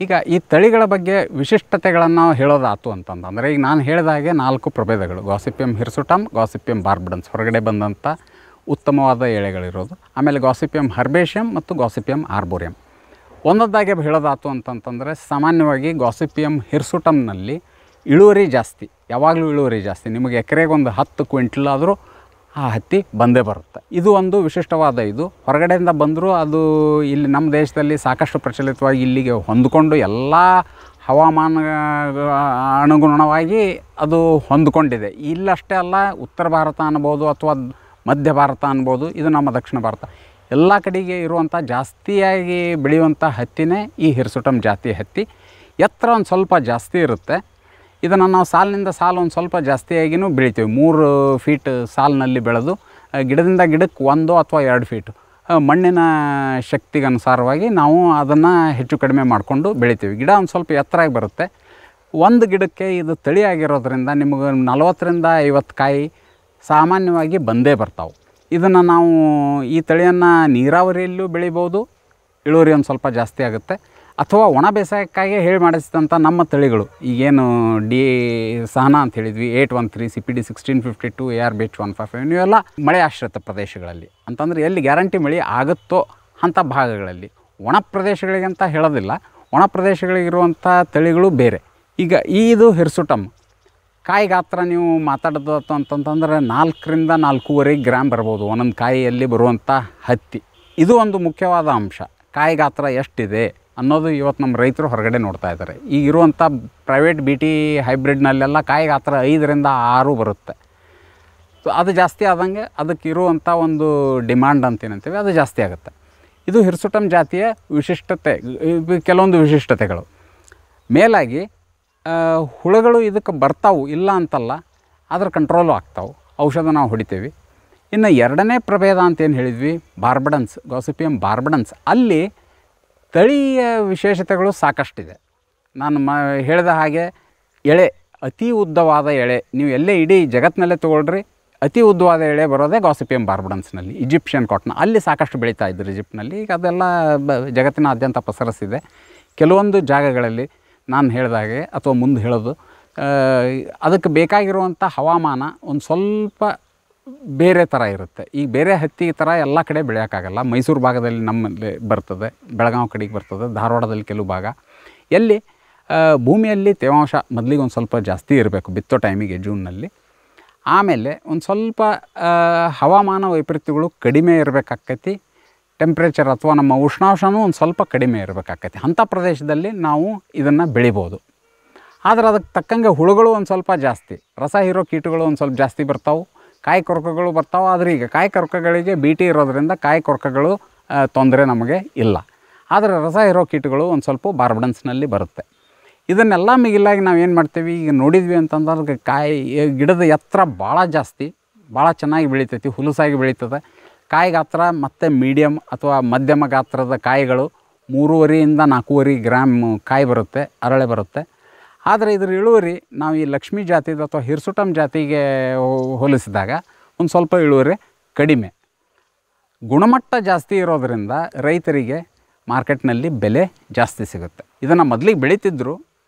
ಈಗ ಈ ತಳಿಗಳ ಬಗ್ಗೆ ವಿಶಿಷ್ಟತೆಗಳನ್ನು ಹೇಳೋದಾಯ್ತು ಅಂತಂದರೆ, ಈಗ ನಾನು ಹೇಳಿದ ಹಾಗೆ 4 ಪ್ರಭೇದಗಳು: ಗಾಸಿಪಿಯಂ ಹಿರ್ಸುಟಮ್, ಗಾಸಿಪಿಯಂ ಬಾರ್ಬಡನ್ಸ್ ಹೊರಗಡೆ ಬಂದಂಥ ಉತ್ತಮವಾದ ಎಳೆಗಳಿರೋದು, ಆಮೇಲೆ ಗಾಸಿಪಿಯಂ ಹರ್ಬೇಷಿಯಂ ಮತ್ತು ಗಾಸಿಪಿಯಂ ಆರ್ಬೋರಿಯಂ. ಒಂದೊಂದಾಗೆ ಹೇಳೋದಾಯ್ತು ಅಂತಂತಂದರೆ, ಸಾಮಾನ್ಯವಾಗಿ ಗಾಸಿಪಿಯಂ ಹಿರ್ಸುಟಮ್ನಲ್ಲಿ ಇಳುವರಿ ಜಾಸ್ತಿ, ಯಾವಾಗಲೂ ಇಳುವರಿ ಜಾಸ್ತಿ. ನಿಮಗೆ ಎಕರೆಗೆ ಒಂದು 10 ಕ್ವಿಂಟಲ್ ಆದರೂ ಆ ಹತ್ತಿ ಬಂದೇ ಬರುತ್ತೆ. ಇದು ಒಂದು ವಿಶಿಷ್ಟವಾದ ಇದು. ಹೊರಗಡೆಯಿಂದ ಬಂದರೂ ಅದು ಇಲ್ಲಿ ನಮ್ಮ ದೇಶದಲ್ಲಿ ಸಾಕಷ್ಟು ಪ್ರಚಲಿತವಾಗಿ ಇಲ್ಲಿಗೆ ಹೊಂದಿಕೊಂಡು ಎಲ್ಲ ಹವಾಮಾನ ಅನುಗುಣವಾಗಿ ಅದು ಹೊಂದಿಕೊಂಡಿದೆ. ಇಲ್ಲಷ್ಟೇ ಅಲ್ಲ, ಉತ್ತರ ಭಾರತ ಅನ್ಬೋದು ಅಥವಾ ಮಧ್ಯ ಭಾರತ ಅನ್ಬೋದು, ಇದು ನಮ್ಮ ದಕ್ಷಿಣ ಭಾರತ, ಎಲ್ಲ ಕಡೆಗೆ ಇರುವಂಥ ಜಾಸ್ತಿಯಾಗಿ ಬೆಳೆಯುವಂಥ ಹತ್ತಿನೇ ಈ ಹಿರ್ಸುಟಮ್ ಜಾತಿ ಹತ್ತಿ. ಎತ್ತರ ಒಂದು ಸ್ವಲ್ಪ ಜಾಸ್ತಿ ಇರುತ್ತೆ. ಇದನ್ನು ನಾವು ಸಾಲಿನಿಂದ ಸಾಲು ಒಂದು ಸ್ವಲ್ಪ ಜಾಸ್ತಿಯಾಗಿಯೂ ಬೆಳಿತೀವಿ. 3 ಫೀಟ್ ಸಾಲಿನಲ್ಲಿ ಬೆಳೆದು ಗಿಡದಿಂದ ಗಿಡಕ್ಕೆ 1 ಅಥವಾ 2 ಫೀಟ್ ಮಣ್ಣಿನ ಶಕ್ತಿಗೆ ಅನುಸಾರವಾಗಿ ನಾವು ಅದನ್ನು ಹೆಚ್ಚು ಕಡಿಮೆ ಮಾಡಿಕೊಂಡು ಬೆಳಿತೀವಿ. ಗಿಡ ಒಂದು ಸ್ವಲ್ಪ ಎತ್ತರಾಗಿ ಬರುತ್ತೆ. ಒಂದು ಗಿಡಕ್ಕೆ ಇದು ತಳಿ ಆಗಿರೋದ್ರಿಂದ ನಿಮಗೆ 40ರಿಂದ 50 ಕಾಯಿ ಸಾಮಾನ್ಯವಾಗಿ ಬಂದೇ ಬರ್ತಾವೆ. ಇದನ್ನು ನಾವು ಈ ತಳಿಯನ್ನು ನೀರಾವರಿಯಲ್ಲೂ ಬೆಳಿಬೋದು, ಇಳುವರಿ ಒಂದು ಸ್ವಲ್ಪ ಜಾಸ್ತಿ ಆಗುತ್ತೆ. ಅಥವಾ ಒಣ ಬೇಸಾಯಕ್ಕಾಗಿ ಹೇಳಿ ಮಾಡಿಸಿದಂಥ ನಮ್ಮ ತಳಿಗಳು, ಈಗೇನು ಸಹನಾ ಅಂತ ಹೇಳಿದ್ವಿ, 813, CPD 1652, ARBH 155, ಇವೆಲ್ಲ ಮಳೆ ಆಶ್ರಿತ ಪ್ರದೇಶಗಳಲ್ಲಿ, ಅಂತಂದರೆ ಎಲ್ಲಿ ಗ್ಯಾರಂಟಿ ಮಳೆ ಆಗುತ್ತೋ ಅಂಥ ಭಾಗಗಳಲ್ಲಿ. ಒಣ ಪ್ರದೇಶಗಳಿಗೆ ಅಂತ ಹೇಳೋದಿಲ್ಲ, ಒಣ ಪ್ರದೇಶಗಳಿಗಿರುವಂಥ ತಳಿಗಳು ಬೇರೆ. ಈಗ ಇದು ಹಿರ್ಸುಟಮ್ ಕಾಯಿ ಗಾತ್ರ ನೀವು ಮಾತಾಡೋದು ಅಂತಂತಂದರೆ 4ರಿಂದ 4.5 ಗ್ರಾಮ್ ಬರ್ಬೋದು ಒಂದೊಂದು ಕಾಯಿಯಲ್ಲಿ ಬರುವಂಥ ಹತ್ತಿ. ಇದು ಒಂದು ಮುಖ್ಯವಾದ ಅಂಶ. ಕಾಯಿ ಗಾತ್ರ ಎಷ್ಟಿದೆ ಅನ್ನೋದು ಇವತ್ತು ನಮ್ಮ ರೈತರು ಹೊರಗಡೆ ನೋಡ್ತಾ ಇದ್ದಾರೆ. ಈಗಿರುವಂಥ ಪ್ರೈವೇಟ್ BT ಹೈಬ್ರಿಡ್ನಲ್ಲೆಲ್ಲ ಕಾಯಿ ಗಾತ್ರ 5ರಿಂದ 6 ಬರುತ್ತೆ. ಸೊ ಅದು ಜಾಸ್ತಿ ಆದಂಗೆ ಅದಕ್ಕೆ ಇರುವಂಥ ಒಂದು ಡಿಮ್ಯಾಂಡ್ ಅಂತ ಏನಂತೀವಿ, ಅದು ಜಾಸ್ತಿ ಆಗುತ್ತೆ. ಇದು ಹಿರ್ಸುಟಮ್ ಜಾತಿಯ ವಿಶಿಷ್ಟತೆ, ಕೆಲವೊಂದು ವಿಶಿಷ್ಟತೆಗಳು. ಮೇಲಾಗಿ ಹುಳುಗಳು ಇದಕ್ಕೆ ಬರ್ತಾವು, ಇಲ್ಲ ಅಂತಲ್ಲ, ಅದರ ಕಂಟ್ರೋಲು ಆಗ್ತಾವೆ, ಔಷಧ ನಾವು ಹೊಡಿತೀವಿ. ಇನ್ನು 2ನೇ ಪ್ರಭೇದ ಅಂತೇನು ಹೇಳಿದ್ವಿ, ಬಾರ್ಬಡನ್ಸ್, ಗಾಸಿಪಿಯಂ ಬಾರ್ಬಡನ್ಸ್, ಅಲ್ಲಿ ತಳಿಯ ವಿಶೇಷತೆಗಳು ಸಾಕಷ್ಟಿದೆ. ನಾನು ಹೇಳಿದ ಹಾಗೆ ಎಳೆ, ಅತಿ ಉದ್ದವಾದ ಎಳೆ, ನೀವು ಎಲ್ಲೇ ಇಡೀ ಜಗತ್ತಿನಲ್ಲೇ ತೊಗೊಳ್ರಿ, ಅತಿ ಉದ್ದವಾದ ಎಳೆ ಬರೋದೇ ಗಾಸಿಪಿಯಂ ಬಾರ್ಬಡನ್ಸ್ನಲ್ಲಿ. ಈಜಿಪ್ಷಿಯನ್ ಕಾಟನ್ ಅಲ್ಲಿ ಸಾಕಷ್ಟು ಬೆಳೀತಾ ಇದ್ರು ಈಜಿಪ್ಟ್ನಲ್ಲಿ. ಈಗ ಅದೆಲ್ಲ ಜಗತ್ತಿನಾದ್ಯಂತ ಪಸರಿಸಿದೆ. ಕೆಲವೊಂದು ಜಾಗಗಳಲ್ಲಿ ನಾನು ಹೇಳಿದ ಹಾಗೆ ಅಥವಾ ಮುಂದೆ ಹೇಳೋದು, ಅದಕ್ಕೆ ಬೇಕಾಗಿರುವಂಥ ಹವಾಮಾನ ಒಂದು ಸ್ವಲ್ಪ ಬೇರೆ ಥರ ಇರುತ್ತೆ. ಈಗ ಬೇರೆ ಹತ್ತಿ ಥರ ಎಲ್ಲ ಕಡೆ ಬೆಳೆಯೋಕ್ಕಾಗಲ್ಲ. ಮೈಸೂರು ಭಾಗದಲ್ಲಿ ನಮ್ಮಲ್ಲಿ ಬರ್ತದೆ, ಬೆಳಗಾವಿ ಕಡೆಗೆ ಬರ್ತದೆ, ಧಾರವಾಡದಲ್ಲಿ ಕೆಲವು ಭಾಗ, ಎಲ್ಲಿ ಭೂಮಿಯಲ್ಲಿ ತೇವಾಂಶ ಮೊದಲಿಗೆ ಒಂದು ಸ್ವಲ್ಪ ಜಾಸ್ತಿ ಇರಬೇಕು ಬಿತ್ತೋ ಟೈಮಿಗೆ, ಜೂನ್ನಲ್ಲಿ. ಆಮೇಲೆ ಒಂದು ಸ್ವಲ್ಪ ಹವಾಮಾನ ವೈಪರೀತ್ಯಗಳು ಕಡಿಮೆ ಇರಬೇಕಾಕೈತಿ, ಟೆಂಪ್ರೇಚರ್ ಅಥವಾ ನಮ್ಮ ಉಷ್ಣಾಂಶನೂ ಒಂದು ಸ್ವಲ್ಪ ಕಡಿಮೆ ಇರಬೇಕಾಕೈತಿ. ಅಂಥ ಪ್ರದೇಶದಲ್ಲಿ ನಾವು ಇದನ್ನು ಬೆಳಿಬೋದು. ಆದರೆ ಅದಕ್ಕೆ ತಕ್ಕಂಗೆ ಹುಳುಗಳು ಒಂದು ಸ್ವಲ್ಪ ಜಾಸ್ತಿ, ರಸ ಹೀರೋ ಕೀಟಗಳು ಒಂದು ಸ್ವಲ್ಪ ಜಾಸ್ತಿ ಬರ್ತಾವೆ, ಕಾಯಿ ಕೊರಕಗಳು ಬರ್ತಾವೆ. ಆದರೆ ಈಗ ಕಾಯಿ ಕೊರಕಗಳಿಗೆ BT ಇರೋದರಿಂದ ಕಾಯಿ ಕೊರಕಗಳು ತೊಂದರೆ ನಮಗೆ ಇಲ್ಲ. ಆದರೆ ರಸ ಹೀರೋ ಕೀಟಗಳು ಒಂದು ಸ್ವಲ್ಪ ಬಾರ್ಬಡನ್ಸ್ನಲ್ಲಿ ಬರುತ್ತೆ. ಇದನ್ನೆಲ್ಲ ಮಿಗಿಲಾಗಿ ನಾವು ಏನು ಮಾಡ್ತೀವಿ, ಈಗ ನೋಡಿದ್ವಿ ಅಂತಂದ್ರೆ ಕಾಯಿ ಗಿಡದ ಎತ್ತರ ಭಾಳ ಜಾಸ್ತಿ, ಭಾಳ ಚೆನ್ನಾಗಿ ಬೆಳೀತೈತಿ, ಹುಲಸಾಗಿ ಬೆಳೀತದೆ. ಕಾಯಿ ಗಾತ್ರ ಮತ್ತು ಮೀಡಿಯಮ್ ಅಥವಾ ಮಧ್ಯಮ ಗಾತ್ರದ ಕಾಯಿಗಳು 3.5 4.5 ಗ್ರಾಮ್ ಕಾಯಿ ಬರುತ್ತೆ, ಅರಳೆ ಬರುತ್ತೆ. ಆದರೆ ಇದರ ಇಳುವರಿ ನಾವು ಈ ಲಕ್ಷ್ಮೀ ಜಾತಿದು ಅಥವಾ ಹಿರ್ಸುಟಮ್ ಜಾತಿಗೆ ಹೋಲಿಸಿದಾಗ ಒಂದು ಸ್ವಲ್ಪ ಇಳುವರಿ ಕಡಿಮೆ. ಗುಣಮಟ್ಟ ಜಾಸ್ತಿ ಇರೋದರಿಂದ ರೈತರಿಗೆ ಮಾರ್ಕೆಟ್ನಲ್ಲಿ ಬೆಲೆ ಜಾಸ್ತಿ ಸಿಗುತ್ತೆ. ಇದನ್ನು ಮೊದಲಿಗೆ ಬೆಳೀತಿದ್ರು,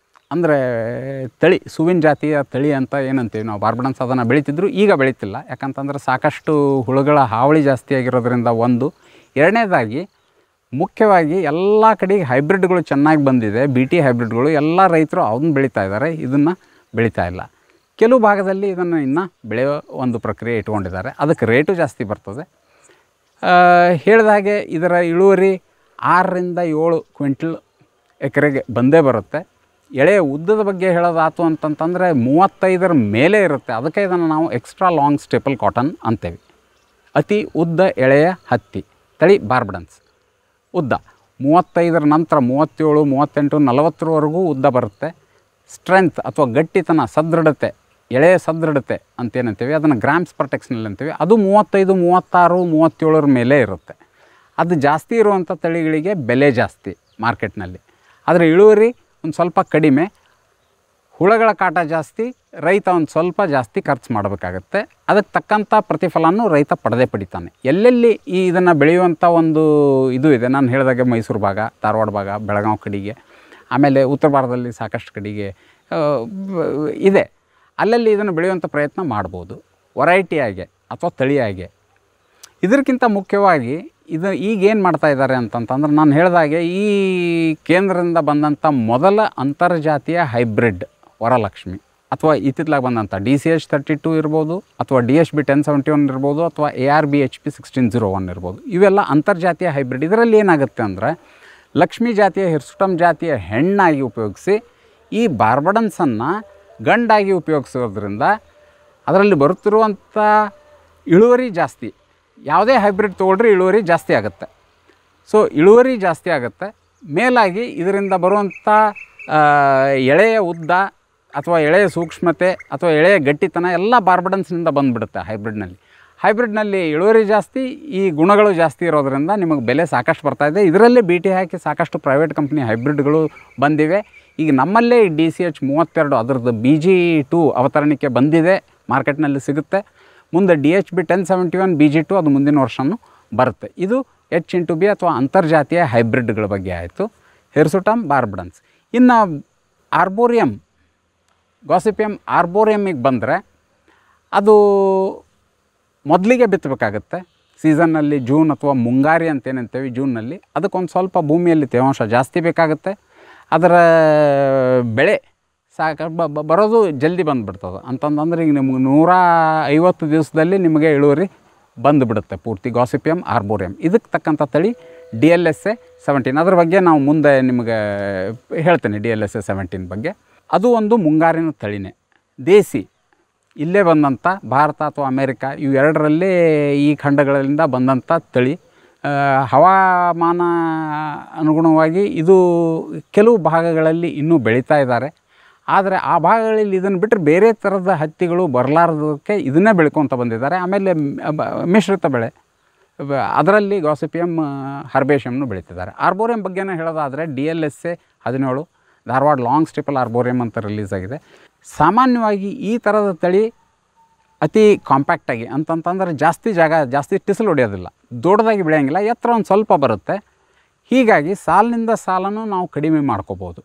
ಅಂದರೆ ತಳಿ ಸುವಿನ ಜಾತಿಯ ತಳಿ ಅಂತ ಏನಂತೀವಿ ನಾವು, ಬಾರ್ಬಡನ್ಸ್ ಅದನ್ನು ಬೆಳೀತಿದ್ರು. ಈಗ ಬೆಳೀತಿಲ್ಲ, ಯಾಕಂತಂದ್ರೆ ಸಾಕಷ್ಟು ಹುಳುಗಳ ಹಾವಳಿ ಜಾಸ್ತಿ ಆಗಿರೋದ್ರಿಂದ ಒಂದು. ಎರಡನೇದಾಗಿ ಮುಖ್ಯವಾಗಿ ಎಲ್ಲ ಕಡೆಗೆ ಹೈಬ್ರಿಡ್ಗಳು ಚೆನ್ನಾಗಿ ಬಂದಿದೆ, BT ಹೈಬ್ರಿಡ್ಗಳು. ಎಲ್ಲ ರೈತರು ಅದನ್ನು ಬೆಳೀತಾ ಇದ್ದಾರೆ, ಇದನ್ನು ಬೆಳೀತಾ ಇಲ್ಲ. ಕೆಲವು ಭಾಗದಲ್ಲಿ ಇದನ್ನು ಇನ್ನೂ ಬೆಳೆಯೋ ಒಂದು ಪ್ರಕ್ರಿಯೆ ಇಟ್ಕೊಂಡಿದ್ದಾರೆ, ಅದಕ್ಕೆ ರೇಟು ಜಾಸ್ತಿ ಬರ್ತದೆ. ಹೇಳಿದ ಹಾಗೆ ಇದರ ಇಳುವರಿ 6ರಿಂದ 7 ಕ್ವಿಂಟಲ್ ಎಕರೆಗೆ ಬಂದೇ ಬರುತ್ತೆ. ಎಳೆಯ ಉದ್ದದ ಬಗ್ಗೆ ಹೇಳೋದಾತು ಅಂತಂತಂದರೆ 35ರ ಮೇಲೆ ಇರುತ್ತೆ. ಅದಕ್ಕೆ ಇದನ್ನು ನಾವು ಎಕ್ಸ್ಟ್ರಾ ಲಾಂಗ್ ಸ್ಟೇಪಲ್ ಕಾಟನ್ ಅಂತೇವೆ. ಅತಿ ಉದ್ದ ಎಳೆಯ ಹತ್ತಿ ತಳಿ ಬಾರ್ಬಡನ್ಸ್. ಉದ್ದ 35ರ ನಂತರ 37, 38, 40ರವರೆಗೂ ಉದ್ದ ಬರುತ್ತೆ. ಸ್ಟ್ರೆಂತ್ ಅಥವಾ ಗಟ್ಟಿತನ, ಸದೃಢತೆ, ಎಳೆಯ ಸದೃಢತೆ ಅಂತೇನಂತೀವಿ, ಅದನ್ನು ಗ್ರಾಮ್ಸ್ ಪರ್ ಟೆಕ್ಸ್ನಲ್ಲಿ ಅಂತೀವಿ. ಅದು 35, 36, 37ರ ಮೇಲೆ ಇರುತ್ತೆ. ಅದು ಜಾಸ್ತಿ ಇರುವಂಥ ತಳಿಗಳಿಗೆ ಬೆಲೆ ಜಾಸ್ತಿ ಮಾರ್ಕೆಟ್ನಲ್ಲಿ. ಆದರೆ ಇಳುವರಿ ಒಂದು ಸ್ವಲ್ಪ ಕಡಿಮೆ, ಹುಳಗಳ ಕಾಟ ಜಾಸ್ತಿ, ರೈತ ಒಂದು ಸ್ವಲ್ಪ ಜಾಸ್ತಿ ಖರ್ಚು ಮಾಡಬೇಕಾಗತ್ತೆ. ಅದಕ್ಕೆ ತಕ್ಕಂಥ ಪ್ರತಿಫಲನೂ ರೈತ ಪಡಿತಾನೆ. ಎಲ್ಲೆಲ್ಲಿ ಇದನ್ನು ಬೆಳೆಯುವಂಥ ಒಂದು ಇದು ಇದೆ, ನಾನು ಹೇಳಿದಾಗೆ ಮೈಸೂರು ಭಾಗ, ಧಾರವಾಡ ಭಾಗ, ಬೆಳಗಾವಿ ಕಡೆಗೆ, ಆಮೇಲೆ ಉತ್ತರ ಭಾರತದಲ್ಲಿ ಸಾಕಷ್ಟು ಕಡೆಗೆ ಇದೆ. ಅಲ್ಲಲ್ಲಿ ಇದನ್ನು ಬೆಳೆಯುವಂಥ ಪ್ರಯತ್ನ ಮಾಡ್ಬೋದು, ವೆರೈಟಿಯಾಗೆ ಅಥವಾ ತಳಿಯಾಗೆ. ಇದಕ್ಕಿಂತ ಮುಖ್ಯವಾಗಿ ಇದು ಈಗೇನು ಮಾಡ್ತಾ ಇದ್ದಾರೆ ಅಂತಂತಂದ್ರೆ, ನಾನು ಹೇಳಿದಾಗೆ ಈ ಕೇಂದ್ರದಿಂದ ಬಂದಂಥ ಮೊದಲ ಅಂತರ್ಜಾತೀಯ ಹೈಬ್ರಿಡ್ ವರಲಕ್ಷ್ಮಿ ಅಥವಾ ಇತ್ತಿತ್ತಲಾಗಿ ಬಂದಂಥ DCH 32 ಇರ್ಬೋದು, ಅಥವಾ DSB 1071 ಇರ್ಬೋದು, ಅಥವಾ ARB HP 1601 ಇರ್ಬೋದು. ಇವೆಲ್ಲ ಅಂತರ್ಜಾತೀಯ ಹೈಬ್ರಿಡ್. ಇದರಲ್ಲಿ ಏನಾಗುತ್ತೆ ಅಂದರೆ, ಲಕ್ಷ್ಮೀ ಜಾತಿಯ ಹಿರ್ಸುಟಮ್ ಜಾತಿಯ ಹೆಣ್ಣಾಗಿ ಉಪಯೋಗಿಸಿ ಈ ಬಾರ್ಬಡನ್ಸನ್ನು ಗಂಡಾಗಿ ಉಪಯೋಗಿಸೋದ್ರಿಂದ ಅದರಲ್ಲಿ ಬರುತ್ತಿರುವಂಥ ಇಳುವರಿ ಜಾಸ್ತಿ. ಯಾವುದೇ ಹೈಬ್ರಿಡ್ ತೊಗೊಳ್ರಿ ಇಳುವರಿ ಜಾಸ್ತಿ ಆಗುತ್ತೆ. ಸೊ ಇಳುವರಿ ಜಾಸ್ತಿ ಆಗುತ್ತೆ. ಮೇಲಾಗಿ ಇದರಿಂದ ಬರುವಂಥ ಎಳೆಯ ಉದ್ದ ಅಥವಾ ಎಳೆಯ ಸೂಕ್ಷ್ಮತೆ ಅಥವಾ ಎಳೆಯ ಗಟ್ಟಿತನ ಎಲ್ಲ ಬಾರ್ಬಡನ್ಸ್ನಿಂದ ಬಂದುಬಿಡುತ್ತೆ ಹೈಬ್ರಿಡ್ನಲ್ಲಿ ಇಳುವರಿ ಜಾಸ್ತಿ, ಈ ಗುಣಗಳು ಜಾಸ್ತಿ ಇರೋದರಿಂದ ನಿಮಗೆ ಬೆಲೆ ಸಾಕಷ್ಟು ಬರ್ತಾಯಿದೆ. ಇದರಲ್ಲೇ BT ಹಾಕಿ ಸಾಕಷ್ಟು ಪ್ರೈವೇಟ್ ಕಂಪ್ನಿ ಹೈಬ್ರಿಡ್ಗಳು ಬಂದಿವೆ. ಈಗ ನಮ್ಮಲ್ಲೇ DCH 32 ಅದರದ್ದು BG2 ಅವತರಣಿಕೆ ಬಂದಿದೆ, ಮಾರ್ಕೆಟ್ನಲ್ಲಿ ಸಿಗುತ್ತೆ. ಮುಂದೆ DHB 1071 BG2 ಅದು ಮುಂದಿನ ವರ್ಷವೂ ಬರುತ್ತೆ. ಇದು H-B ಅಥವಾ ಅಂತರ್ಜಾತೀಯ ಹೈಬ್ರಿಡ್ಗಳ ಬಗ್ಗೆ ಆಯಿತು, ಹಿರ್ಸುಟಮ್ ಬಾರ್ಬಡನ್ಸ್. ಇನ್ನು ಆರ್ಬೋರಿಯಮ್, ಗಾಸಿಪಿಯಮ್ ಆರ್ಬೋರಿಯಮ್ಮಿಗೆ ಬಂದರೆ ಅದು ಮೊದಲಿಗೆ ಬಿತ್ತಬೇಕಾಗತ್ತೆ. ಸೀಸನ್ನಲ್ಲಿ ಜೂನ್ ಅಥವಾ ಮುಂಗಾರಿ ಅಂತೇನಂತೇವೆ, ಜೂನ್ನಲ್ಲಿ. ಅದಕ್ಕೊಂದು ಸ್ವಲ್ಪ ಭೂಮಿಯಲ್ಲಿ ತೇವಾಂಶ ಜಾಸ್ತಿ ಬೇಕಾಗುತ್ತೆ. ಅದರ ಬೆಳೆ ಬರೋದು ಜಲ್ದಿ ಬಂದುಬಿಡ್ತದೆ. ಅಂತಂದ್ರೆ ಈಗ ನಿಮ್ಗೆ 150 ದಿವಸದಲ್ಲಿ ನಿಮಗೆ ಇಳುವರಿ ಬಂದುಬಿಡುತ್ತೆ ಪೂರ್ತಿ. ಗಾಸಿಪಿಯಮ್ ಆರ್ಬೋರಿಯಮ್ ಇದಕ್ಕೆ ತಕ್ಕಂಥ ತಳಿ DLSA 17. ಅದ್ರ ಬಗ್ಗೆ ನಾವು ಮುಂದೆ ನಿಮಗೆ ಹೇಳ್ತೇನೆ, DLSA 17 ಬಗ್ಗೆ. ಅದು ಒಂದು ಮುಂಗಾರಿನ ತಳಿನೇ, ದೇಸಿ, ಇಲ್ಲೇ ಬಂದಂಥ ಭಾರತ ಅಥವಾ ಅಮೇರಿಕಾ ಇವೆರಡರಲ್ಲೇ ಈ ಖಂಡಗಳಿಂದ ಬಂದಂಥ ತಳಿ. ಹವಾಮಾನ ಅನುಗುಣವಾಗಿ ಇದು ಕೆಲವು ಭಾಗಗಳಲ್ಲಿ ಇನ್ನೂ ಬೆಳೀತಾ ಇದ್ದಾರೆ. ಆದರೆ ಆ ಭಾಗಗಳಲ್ಲಿ ಇದನ್ನು ಬಿಟ್ಟರೆ ಬೇರೆ ಥರದ ಹತ್ತಿಗಳು ಬರಲಾರ್ದಕ್ಕೆ ಇದನ್ನೇ ಬೆಳ್ಕೊತ ಬಂದಿದ್ದಾರೆ. ಆಮೇಲೆ ಮಿಶ್ರಿತ ಬೆಳೆ, ಅದರಲ್ಲಿ ಗಾಸಿಪಿಯಮ್ ಹರ್ಬೇಷಮ್ನು ಬೆಳೀತಿದ್ದಾರೆ. ಆರ್ಬೋರಿಯಮ್ ಬಗ್ಗೆನೇ ಹೇಳೋದಾದರೆ DLSA 17 ಧಾರವಾಡ ಲಾಂಗ್ ಸ್ಟೇಪಲ್ ಆರ್ಬೋರಿಯಮ್ ಅಂತ ರಿಲೀಸ್ ಆಗಿದೆ. ಸಾಮಾನ್ಯವಾಗಿ ಈ ಥರದ ತಳಿ ಅತಿ ಕಾಂಪ್ಯಾಕ್ಟಾಗಿ ಅಂತಂತಂದ್ರೆ ಜಾಸ್ತಿ ಜಾಗ, ಜಾಸ್ತಿ ಟಿಸಲು ಹೊಡೆಯೋದಿಲ್ಲ, ದೊಡ್ಡದಾಗಿ ಬೆಳೆಯೋಂಗಿಲ್ಲ, ಎತ್ತರ ಒಂದು ಸ್ವಲ್ಪ ಬರುತ್ತೆ. ಹೀಗಾಗಿ ಸಾಲಿನಿಂದ ಸಾಲನ್ನು ನಾವು ಕಡಿಮೆ ಮಾಡ್ಕೋಬೋದು.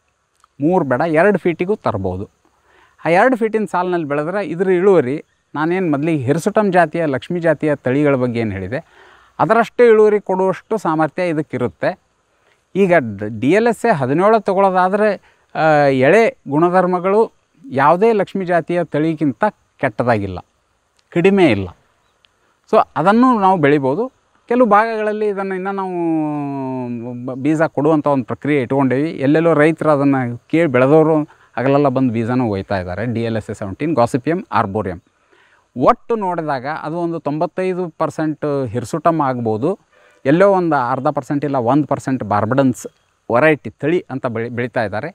3 ಬೇಡ 2 ಫೀಟಿಗೂ ತರ್ಬೋದು. ಆ 2 ಫೀಟಿನ ಸಾಲಿನಲ್ಲಿ ಬೆಳೆದ್ರೆ ಇದರ ಇಳುವರಿ, ನಾನೇನು ಮೊದಲಿಗೆ ಹಿರ್ಸುಟಮ್ ಜಾತಿಯ ಲಕ್ಷ್ಮೀ ಜಾತಿಯ ತಳಿಗಳ ಬಗ್ಗೆ ಏನು ಹೇಳಿದೆ, ಅದರಷ್ಟೇ ಇಳುವರಿ ಕೊಡುವಷ್ಟು ಸಾಮರ್ಥ್ಯ ಇದಕ್ಕಿರುತ್ತೆ. ಈಗ DLSA 17 ತೊಗೊಳ್ಳೋದಾದರೆ ಎಳೆ ಗುಣಧರ್ಮಗಳು ಯಾವುದೇ ಲಕ್ಷ್ಮೀ ಜಾತಿಯ ತಳಿಗಿಂತ ಕೆಟ್ಟದಾಗಿಲ್ಲ, ಕಡಿಮೆ ಇಲ್ಲ. ಸೊ ಅದನ್ನು ನಾವು ಬೆಳಿಬೋದು. ಕೆಲವು ಭಾಗಗಳಲ್ಲಿ ಇದನ್ನು ಇನ್ನೂ ನಾವು ಬೀಜ ಕೊಡುವಂಥ ಒಂದು ಪ್ರಕ್ರಿಯೆ ಇಟ್ಕೊಂಡೇವಿ. ಎಲ್ಲೆಲ್ಲೋ ರೈತರು ಅದನ್ನು ಕೇಳಿ ಬೆಳೆದವರು ಹಗಲೆಲ್ಲ ಬಂದು ಬೀಜನೂ ಒಯ್ತಾ ಇದ್ದಾರೆ. DLSA 17 ಗಾಸಿಪಿಯಮ್ ಆರ್ಬೋರಿಯಮ್ ಒಟ್ಟು ನೋಡಿದಾಗ ಅದು ಒಂದು 95% ಹಿರ್ಸುಟಮ್ ಆಗ್ಬೋದು, ಎಲ್ಲೋ ಒಂದು 0.5% ಇಲ್ಲ 1% ಬಾರ್ಬಡನ್ಸ್ ವೆರೈಟಿ ತಳಿ ಅಂತ ಬೆಳೀತಾ ಇದ್ದಾರೆ.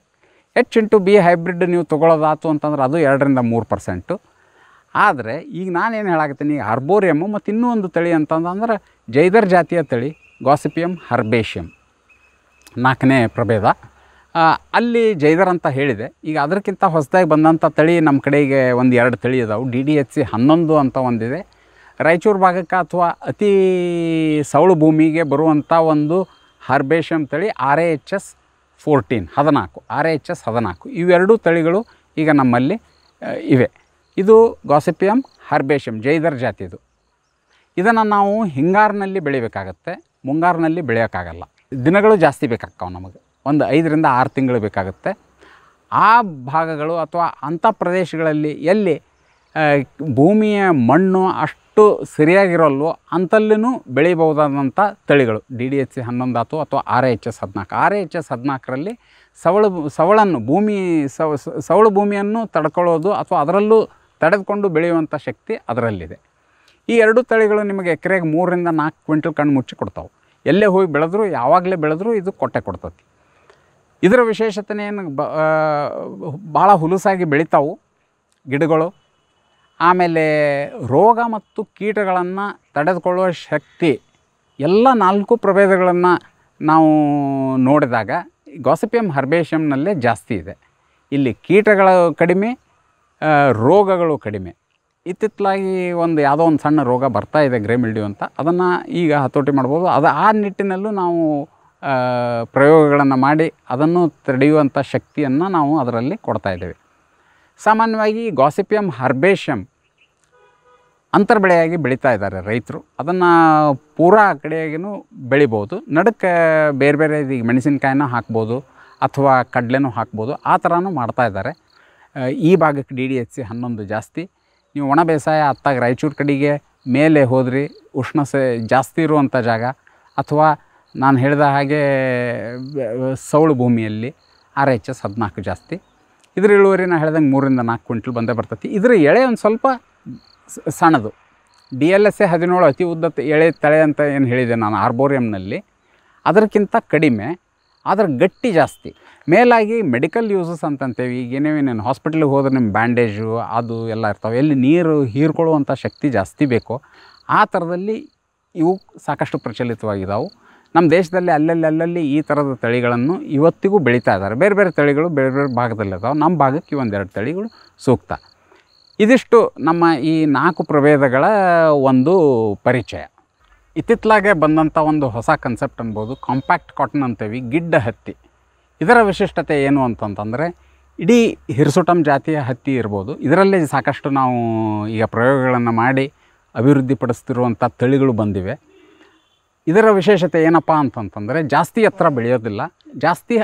H-B ಹೈಬ್ರಿಡ್ ನೀವು ತೊಗೊಳ್ಳೋದಾತು ಅಂತಂದ್ರೆ ಅದು 2-3%. ಆದರೆ ಈಗ ನಾನೇನು ಹೇಳಾಕತ್ತೀನಿ, ಆರ್ಬೋರಿಯಮ್ಮು ಮತ್ತು ಇನ್ನೂ ಒಂದು ತಳಿ ಅಂತಂದ್ರೆ ಜೈದರ್ ಜಾತಿಯ ತಳಿ ಗಾಸಿಪಿಯಮ್ ಹರ್ಬೇಷಿಯಮ್ 4ನೇ ಪ್ರಭೇದ. ಅಲ್ಲಿ ಜೈದರ್ ಅಂತ ಹೇಳಿದೆ. ಈಗ ಅದಕ್ಕಿಂತ ಹೊಸದಾಗಿ ಬಂದಂಥ ತಳಿ ನಮ್ಮ ಕಡೆಗೆ 1-2 ತಳಿ ಇದಾವೆ. DDHC 11 ಅಂತ ಒಂದಿದೆ. ರಾಯಚೂರು ಭಾಗಕ್ಕೆ ಅಥವಾ ಅತಿ ಸವಳು ಭೂಮಿಗೆ ಬರುವಂಥ ಒಂದು ಹರ್ಬೇಷಿಯಮ್ ತಳಿ RAHS 14 RAHS 14 ಇವೆರಡೂ ತಳಿಗಳು ಈಗ ನಮ್ಮಲ್ಲಿ ಇವೆ. ಇದು ಗಾಸಿಪಿಯಮ್ ಹರ್ಬೇಷಿಯಮ್ ಜೈದರ್ ಜಾತಿದು. ಇದನ್ನು ನಾವು ಹಿಂಗಾರಿನಲ್ಲಿ ಬೆಳಿಬೇಕಾಗತ್ತೆ, ಮುಂಗಾರಿನಲ್ಲಿ ಬೆಳೆಯೋಕ್ಕಾಗಲ್ಲ. ದಿನಗಳು ಜಾಸ್ತಿ ಬೇಕಾಗ್ತಾವೆ ನಮಗೆ, ಒಂದು 5ರಿಂದ 6 ತಿಂಗಳು ಬೇಕಾಗುತ್ತೆ. ಆ ಭಾಗಗಳು ಅಥವಾ ಅಂಥ ಪ್ರದೇಶಗಳಲ್ಲಿ ಎಲ್ಲಿ ಭೂಮಿಯ ಮಣ್ಣು ಅಷ್ಟು ಸರಿಯಾಗಿರೋಲ್ವೋ ಅಂಥಲ್ಲೂ ಬೆಳಿಬಹುದಾದಂಥ ತಳಿಗಳು DDHC 11 ಆಯಿತು ಅಥವಾ RAHS 14. RAHS 14ರಲ್ಲಿ ಸವಳನ್ನು ಸವಳು ಭೂಮಿಯನ್ನು ತಡ್ಕೊಳ್ಳೋದು ಅಥವಾ ಅದರಲ್ಲೂ ತಡೆದುಕೊಂಡು ಬೆಳೆಯುವಂಥ ಶಕ್ತಿ ಅದರಲ್ಲಿದೆ. ಈ 2 ತಳಿಗಳು ನಿಮಗೆ ಎಕರೆಗೆ 3ರಿಂದ 4 ಕ್ವಿಂಟಲ್ ಕಣ್ಣು ಮುಚ್ಚಿ ಕೊಡ್ತಾವೆ. ಎಲ್ಲೇ ಹೋಗಿ ಬೆಳೆದ್ರು, ಯಾವಾಗಲೇ ಬೆಳೆದ್ರೂ ಇದು ಕೊಡ್ತೈತಿ. ಇದರ ವಿಶೇಷತೆ ಏನು, ಭಾಳ ಹುಲುಸಾಗಿ ಬೆಳಿತಾವು ಗಿಡಗಳು. ಆಮೇಲೆ ರೋಗ ಮತ್ತು ಕೀಟಗಳನ್ನು ತಡೆದುಕೊಳ್ಳುವ ಶಕ್ತಿ ಎಲ್ಲ 4 ಪ್ರಭೇದಗಳನ್ನು ನಾವು ನೋಡಿದಾಗ ಗಾಸಿಪಿಯಮ್ ಹರ್ಬೇಷಿಯಮ್ನಲ್ಲೇ ಜಾಸ್ತಿ ಇದೆ. ಇಲ್ಲಿ ಕೀಟಗಳು ಕಡಿಮೆ, ರೋಗಗಳು ಕಡಿಮೆ. ಇತ್ತಿತ್ತಲಾಗಿ ಯಾವುದೋ ಒಂದು ಸಣ್ಣ ರೋಗ ಬರ್ತಾ ಇದೆ, ಗ್ರೇ ಮಿಲ್ಡ್ಯೂ ಅಂತ. ಅದನ್ನು ಈಗ ಹತೋಟಿ ಮಾಡ್ಬೋದು. ಆ ನಿಟ್ಟಿನಲ್ಲೂ ನಾವು ಪ್ರಯೋಗಗಳನ್ನು ಮಾಡಿ ಅದನ್ನು ತಡೆಯುವಂಥ ಶಕ್ತಿಯನ್ನು ನಾವು ಅದರಲ್ಲಿ ಕೊಡ್ತಾ ಇದ್ದೇವೆ. ಸಾಮಾನ್ಯವಾಗಿ ಗಾಸಿಪಿಯಮ್ ಹರ್ಬೇಷಿಯಮ್ ಅಂತರ್ಬೆಳೆಯಾಗಿ ಬೆಳೀತಾ ಇದ್ದಾರೆ ರೈತರು. ಅದನ್ನು ಪೂರಾ ಕಡೆಯಾಗಿಯೂ ಬೆಳಿಬೋದು. ನಡುಕ್ಕೆ ಬೇರೆ ಬೇರೆ ಈಗ ಮೆಣಸಿನ್ಕಾಯಿನ ಹಾಕ್ಬೋದು ಅಥವಾ ಕಡಲೆನೂ ಹಾಕ್ಬೋದು. ಆ ಥರನೂ ಮಾಡ್ತಾಯಿದ್ದಾರೆ. ಈ ಭಾಗಕ್ಕೆ DDHC 11 ಜಾಸ್ತಿ. ನೀವು ಒಣ ಬೇಸಾಯ ಅತ್ತಾಗ ರಾಯಚೂರು ಕಡೆಗೆ ಮೇಲೆ ಹೋದ್ರಿ, ಜಾಸ್ತಿ ಇರುವಂಥ ಜಾಗ ಅಥವಾ ನಾನು ಹೇಳಿದ ಹಾಗೆ ಸವಳು ಭೂಮಿಯಲ್ಲಿ RAHS 14 ಜಾಸ್ತಿ. ಇದರ ಇಳುವರಿ ನಾನು ಹೇಳ್ದಂಗೆ 3ರಿಂದ 4 ಕ್ವಿಂಟಲ್ ಬಂದೇ ಬರ್ತೈತಿ. ಇದರ ಎಳೆ ಒಂದು ಸ್ವಲ್ಪ ಸಣ್ಣದು. DLSA 17 ಅತಿ ಉದ್ದದ ಎಳೆ ತಳೆ ಅಂತ ಏನು ಹೇಳಿದೆ ನಾನು ಆರ್ಬೋರಿಯಮ್ನಲ್ಲಿ, ಅದಕ್ಕಿಂತ ಕಡಿಮೆ, ಆದರೆ ಗಟ್ಟಿ ಜಾಸ್ತಿ. ಮೇಲಾಗಿ ಮೆಡಿಕಲ್ ಯೂಸಸ್ ಅಂತಂತೇವೆ. ಈಗ ಏನೇನು ಹಾಸ್ಪಿಟ್ಲಿಗೆ ಹೋದ್ರೆ ನಿಮ್ಮ ಬ್ಯಾಂಡೇಜು ಅದು ಎಲ್ಲ ಇರ್ತಾವೆ, ಎಲ್ಲಿ ನೀರು ಹೀರ್ಕೊಳ್ಳುವಂಥ ಶಕ್ತಿ ಜಾಸ್ತಿ ಬೇಕು. ಆ ಥರದಲ್ಲಿ ಇವು ಸಾಕಷ್ಟು ಪ್ರಚಲಿತವಾಗಿದ್ದಾವೆ. ನಮ್ಮ ದೇಶದಲ್ಲಿ ಅಲ್ಲಲ್ಲಿ ಈ ಥರದ ತಳಿಗಳನ್ನು ಇವತ್ತಿಗೂ ಬೆಳೀತಾ ಇದ್ದಾರೆ. ಬೇರೆ ಬೇರೆ ತಳಿಗಳು ಬೇರೆ ಬೇರೆ ಭಾಗದಲ್ಲಿದ್ದಾವೆ. ನಮ್ಮ ಭಾಗಕ್ಕೆ 1-2 ತಳಿಗಳು ಸೂಕ್ತ. ಇದಿಷ್ಟು ನಮ್ಮ ಈ 4 ಪ್ರಭೇದಗಳ ಒಂದು ಪರಿಚಯ. ಇತ್ತಿತ್ತಲಾಗೆ ಬಂದಂಥ ಒಂದು ಹೊಸ ಕನ್ಸೆಪ್ಟ್ ಅನ್ಬೋದು, ಕಾಂಪ್ಯಾಕ್ಟ್ ಕಾಟನ್ ಅಂತೇವಿ, ಗಿಡ್ಡ ಹತ್ತಿ. ಇದರ ವಿಶಿಷ್ಟತೆ ಏನು ಅಂತಂತಂದರೆ, ಇಡೀ ಹಿರ್ಸುಟಮ್ ಜಾತಿಯ ಹತ್ತಿ ಇರ್ಬೋದು. ಇದರಲ್ಲಿ ಸಾಕಷ್ಟು ನಾವು ಈಗ ಪ್ರಯೋಗಗಳನ್ನು ಮಾಡಿ ಅಭಿವೃದ್ಧಿಪಡಿಸ್ತಿರುವಂಥ ತಳಿಗಳು ಬಂದಿವೆ. ಇದರ ವಿಶೇಷತೆ ಏನಪ್ಪ ಅಂತಂತಂದರೆ, ಜಾಸ್ತಿ ಎತ್ತರ ಬೆಳೆಯೋದಿಲ್ಲ, ಜಾಸ್ತಿ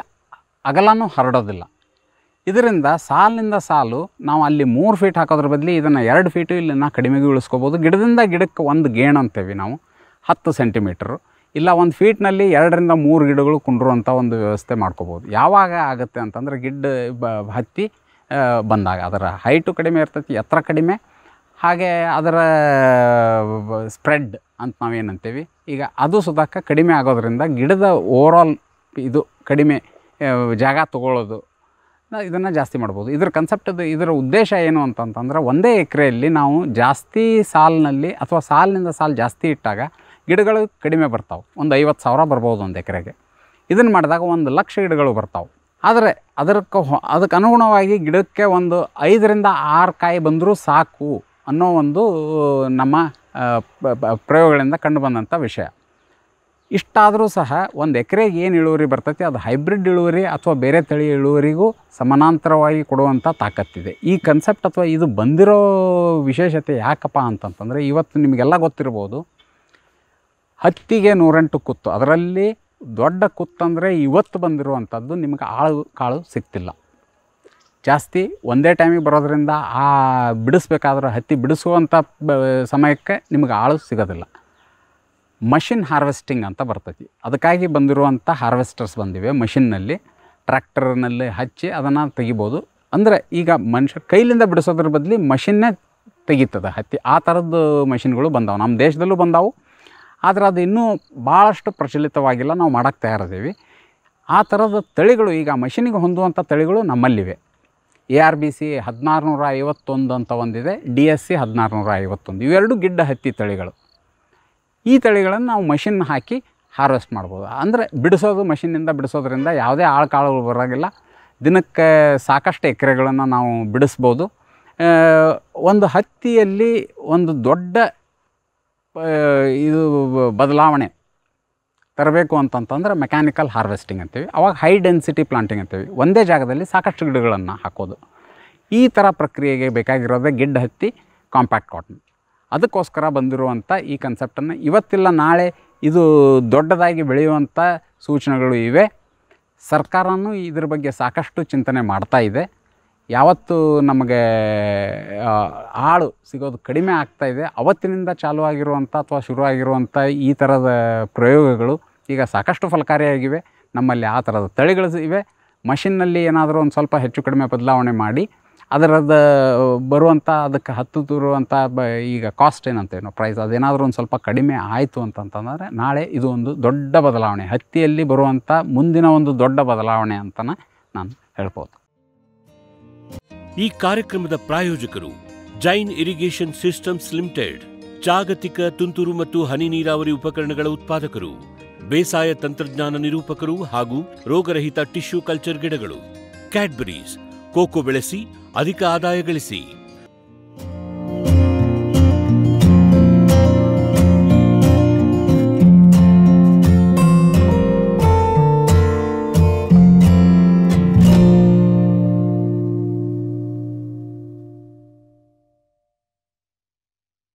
ಅಗಲನೂ ಹರಡೋದಿಲ್ಲ. ಇದರಿಂದ ಸಾಲಿನಿಂದ ಸಾಲು ನಾವು ಅಲ್ಲಿ 3 ಫೀಟ್ ಹಾಕೋದ್ರ ಬದಲು ಇದನ್ನು 2 ಫೀಟು ಇಲ್ಲಿನ ಕಡಿಮೆಗೆ ಉಳಿಸ್ಕೋಬೋದು. ಗಿಡದಿಂದ ಗಿಡಕ್ಕೆ ಒಂದು ಗೇಣು ಅಂತೇವೆ ನಾವು 10 ಸೆಂಟಿಮೀಟ್ರು, ಇಲ್ಲ 1 ಫೀಟ್ನಲ್ಲಿ 2ರಿಂದ 3 ಗಿಡಗಳು ಕುಂಡ್ರುವಂಥ ಒಂದು ವ್ಯವಸ್ಥೆ ಮಾಡ್ಕೋಬೋದು. ಯಾವಾಗ ಆಗುತ್ತೆ ಅಂತಂದರೆ ಹತ್ತಿ ಬಂದಾಗ ಅದರ ಹೈಟು ಕಡಿಮೆ ಇರ್ತೈತಿ, ಎತ್ತರ ಕಡಿಮೆ, ಹಾಗೆ ಅದರ ಸ್ಪ್ರೆಡ್ ಅಂತ ನಾವೇನಂತೀವಿ ಈಗ ಅದು ಸುಧಾಕ ಕಡಿಮೆ ಆಗೋದ್ರಿಂದ ಗಿಡದ ಓವರಾಲ್ ಇದು ಕಡಿಮೆ ಜಾಗ ತೊಗೊಳ್ಳೋದು, ಇದನ್ನು ಜಾಸ್ತಿ ಮಾಡ್ಬೋದು. ಇದರ ಇದರ ಉದ್ದೇಶ ಏನು ಅಂತಂತಂದ್ರೆ, ಒಂದೇ ಎಕರೆಯಲ್ಲಿ ನಾವು ಜಾಸ್ತಿ ಸಾಲಿನಲ್ಲಿ ಅಥವಾ ಸಾಲಿನಿಂದ ಸಾಲು ಜಾಸ್ತಿ ಇಟ್ಟಾಗ ಗಿಡಗಳು ಕಡಿಮೆ ಬರ್ತಾವೆ. ಒಂದು 50,000 ಬರ್ಬೋದು ಒಂದು ಎಕರೆಗೆ. ಇದನ್ನು ಮಾಡಿದಾಗ 1,00,000 ಗಿಡಗಳು ಬರ್ತಾವೆ. ಆದರೆ ಅದಕ್ಕೆ ಅನುಗುಣವಾಗಿ ಗಿಡಕ್ಕೆ ಒಂದು 5ರಿಂದ 6 ಕಾಯಿ ಬಂದರೂ ಸಾಕು ಅನ್ನೋ ಒಂದು ನಮ್ಮ ಪ್ರಯೋಗಗಳಿಂದ ಕಂಡುಬಂದಂಥ ವಿಷಯ. ಇಷ್ಟಾದರೂ ಸಹ ಒಂದು ಎಕರೆಗೆ ಏನು ಇಳುವರಿ ಬರ್ತೈತಿ ಅದು ಹೈಬ್ರಿಡ್ ಇಳುವರಿ ಅಥವಾ ಬೇರೆ ತಳಿ ಇಳುವರಿಗೂ ಸಮಾನಾಂತರವಾಗಿ ಕೊಡುವಂಥ ತಾಕತ್ತಿದೆ. ಈ ಕನ್ಸೆಪ್ಟ್ ಅಥವಾ ಇದು ಬಂದಿರೋ ವಿಶೇಷತೆ ಯಾಕಪ್ಪ ಅಂತಂತಂದರೆ, ಇವತ್ತು ನಿಮಗೆಲ್ಲ ಗೊತ್ತಿರ್ಬೋದು, ಹತ್ತಿಗೆ 108 ಕುತ್ತು, ಅದರಲ್ಲಿ ದೊಡ್ಡ ಕುತ್ತಂದರೆ ಇವತ್ತು ಬಂದಿರುವಂಥದ್ದು ನಿಮಗೆ ಕಾಳು ಸಿಗ್ತಿಲ್ಲ. ಜಾಸ್ತಿ ಒಂದೇ ಟೈಮಿಗೆ ಬರೋದ್ರಿಂದ ಬಿಡಿಸ್ಬೇಕಾದ್ರೆ ಹತ್ತಿ ಬಿಡಿಸುವಂಥ ಸಮಯಕ್ಕೆ ನಿಮಗೆ ಆಳು ಸಿಗೋದಿಲ್ಲ. ಮಷಿನ್ ಹಾರ್ವೆಸ್ಟಿಂಗ್ ಅಂತ ಬರ್ತೈತಿ. ಅದಕ್ಕಾಗಿ ಬಂದಿರುವಂಥ ಹಾರ್ವೆಸ್ಟರ್ಸ್ ಬಂದಿವೆ. ಮಷಿನ್ನಲ್ಲಿ ಟ್ರ್ಯಾಕ್ಟರ್ನಲ್ಲಿ ಹಚ್ಚಿ ಅದನ್ನು ತೆಗಿಬೋದು. ಅಂದರೆ ಈಗ ಮನುಷ್ಯ ಕೈಲಿಂದ ಬಿಡಿಸೋದ್ರ ಬದಲು ಮಷಿನ್ನೇ ತೆಗಿತದೆ ಹತ್ತಿ. ಆ ಥರದ್ದು ಮಷಿನ್ಗಳು ಬಂದಾವೆ, ನಮ್ಮ ದೇಶದಲ್ಲೂ ಬಂದಾವು. ಆದರೆ ಅದು ಇನ್ನೂ ಭಾಳಷ್ಟು ಪ್ರಚಲಿತವಾಗಿಲ್ಲ, ನಾವು ಮಾಡೋಕ್ಕೆ ತಯಾರಿದ್ದೀವಿ. ಆ ಥರದ ತಳಿಗಳು ಈಗ ಮಷಿನಿಗೆ ಹೊಂದುವಂಥ ತಳಿಗಳು ನಮ್ಮಲ್ಲಿವೆ. ARBC 1651 ಅಂತ ಒಂದಿದೆ, DSC 1651, ಇವೆರಡು ಗಿಡ್ಡ ಹತ್ತಿ ತಳಿಗಳು. ಈ ತಳಿಗಳನ್ನು ನಾವು ಮಷಿನ್ ಹಾಕಿ ಹಾರ್ವೆಸ್ಟ್ ಮಾಡ್ಬೋದು. ಅಂದರೆ ಮಷಿನ್ನಿಂದ ಬಿಡಿಸೋದ್ರಿಂದ ಯಾವುದೇ ಆಳುಕಾಳುಗಳು ಬರೋಂಗಿಲ್ಲ. ದಿನಕ್ಕೆ ಸಾಕಷ್ಟು ಎಕರೆಗಳನ್ನು ನಾವು ಬಿಡಿಸ್ಬೋದು. ಒಂದು ಹತ್ತಿಯಲ್ಲಿ ಒಂದು ದೊಡ್ಡ ಇದು ಬದಲಾವಣೆ ತರಬೇಕು ಅಂತಂತಂದ್ರೆ ಮೆಕ್ಯಾನಿಕಲ್ ಹಾರ್ವೆಸ್ಟಿಂಗ್ ಅಂತೀವಿ. ಅವಾಗ ಹೈ ಡೆನ್ಸಿಟಿ ಪ್ಲಾಂಟಿಂಗ್ ಅಂತೀವಿ. ಒಂದೇ ಜಾಗದಲ್ಲಿ ಸಾಕಷ್ಟು ಗಿಡಗಳನ್ನು ಹಾಕೋದು. ಈ ಥರ ಪ್ರಕ್ರಿಯೆಗೆ ಬೇಕಾಗಿರೋದೇ ಗಿಡ್ಡ ಹತ್ತಿ, ಕಾಂಪ್ಯಾಕ್ಟ್ ಕಾಟನ್. ಅದಕ್ಕೋಸ್ಕರ ಬಂದಿರುವಂಥ ಈ ಕನ್ಸೆಪ್ಟನ್ನು ಇವತ್ತಿಲ್ಲ ನಾಳೆ ಇದು ದೊಡ್ಡದಾಗಿ ಬೆಳೆಯುವಂಥ ಸೂಚನೆಗಳು ಇವೆ. ಸರ್ಕಾರನೂ ಇದ್ರ ಬಗ್ಗೆ ಸಾಕಷ್ಟು ಚಿಂತನೆ ಮಾಡ್ತಾ ಇದೆ. ಯಾವತ್ತು ನಮಗೆ ಆಳು ಸಿಗೋದು ಕಡಿಮೆ ಆಗ್ತಾ ಇದೆ ಅವತ್ತಿನಿಂದ ಚಾಲೂ ಆಗಿರುವಂಥ ಅಥವಾ ಶುರುವಾಗಿರುವಂಥ ಈ ಥರದ ಪ್ರಯೋಗಗಳು ಈಗ ಸಾಕಷ್ಟು ಫಲಕಾರಿಯಾಗಿವೆ. ನಮ್ಮಲ್ಲಿ ಆ ಥರದ ತಳಿಗಳು ಇವೆ. ಮಷಿನ್ನಲ್ಲಿ ಏನಾದರೂ ಒಂದು ಸ್ವಲ್ಪ ಹೆಚ್ಚು ಕಡಿಮೆ ಬದಲಾವಣೆ ಮಾಡಿ ಅದರದ್ದು ಬರುವಂಥ ಅದಕ್ಕೆ ಹತ್ತುತ್ತಿರುವಂಥ ಈಗ ಕಾಸ್ಟ್ ಏನಂತೇವೆ ನಾವು ಪ್ರೈಸ್ ಅದೇನಾದರೂ ಒಂದು ಸ್ವಲ್ಪ ಕಡಿಮೆ ಆಯಿತು ಅಂತಂತಂದರೆ ನಾಳೆ ಇದು ಒಂದು ದೊಡ್ಡ ಬದಲಾವಣೆ, ಹತ್ತಿಯಲ್ಲಿ ಬರುವಂಥ ಮುಂದಿನ ಒಂದು ದೊಡ್ಡ ಬದಲಾವಣೆ ಅಂತಲೇ ನಾನು ಹೇಳ್ಬೋದು. ಈ ಕಾರ್ಯಕ್ರಮದ ಪ್ರಾಯೋಜಕರು ಜೈನ್ ಇರಿಗೇಷನ್ ಸಿಸ್ಟಮ್ಸ್ ಲಿಮಿಟೆಡ್, ಜಾಗತಿಕ ತುಂತುರು ಮತ್ತು ಹನಿ ನೀರಾವರಿ ಉಪಕರಣಗಳ ಉತ್ಪಾದಕರು, ಬೇಸಾಯ ತಂತ್ರಜ್ಞಾನ ನಿರೂಪಕರು ಹಾಗೂ ರೋಗರಹಿತ ಟಿಶ್ಯೂ ಕಲ್ಚರ್ ಗಿಡಗಳು. ಕ್ಯಾಡ್ಬರೀಸ್, ಕೋಕೋ ಬೆಳೆಸಿ ಅಧಿಕ ಆದಾಯ ಗಳಿಸಿ.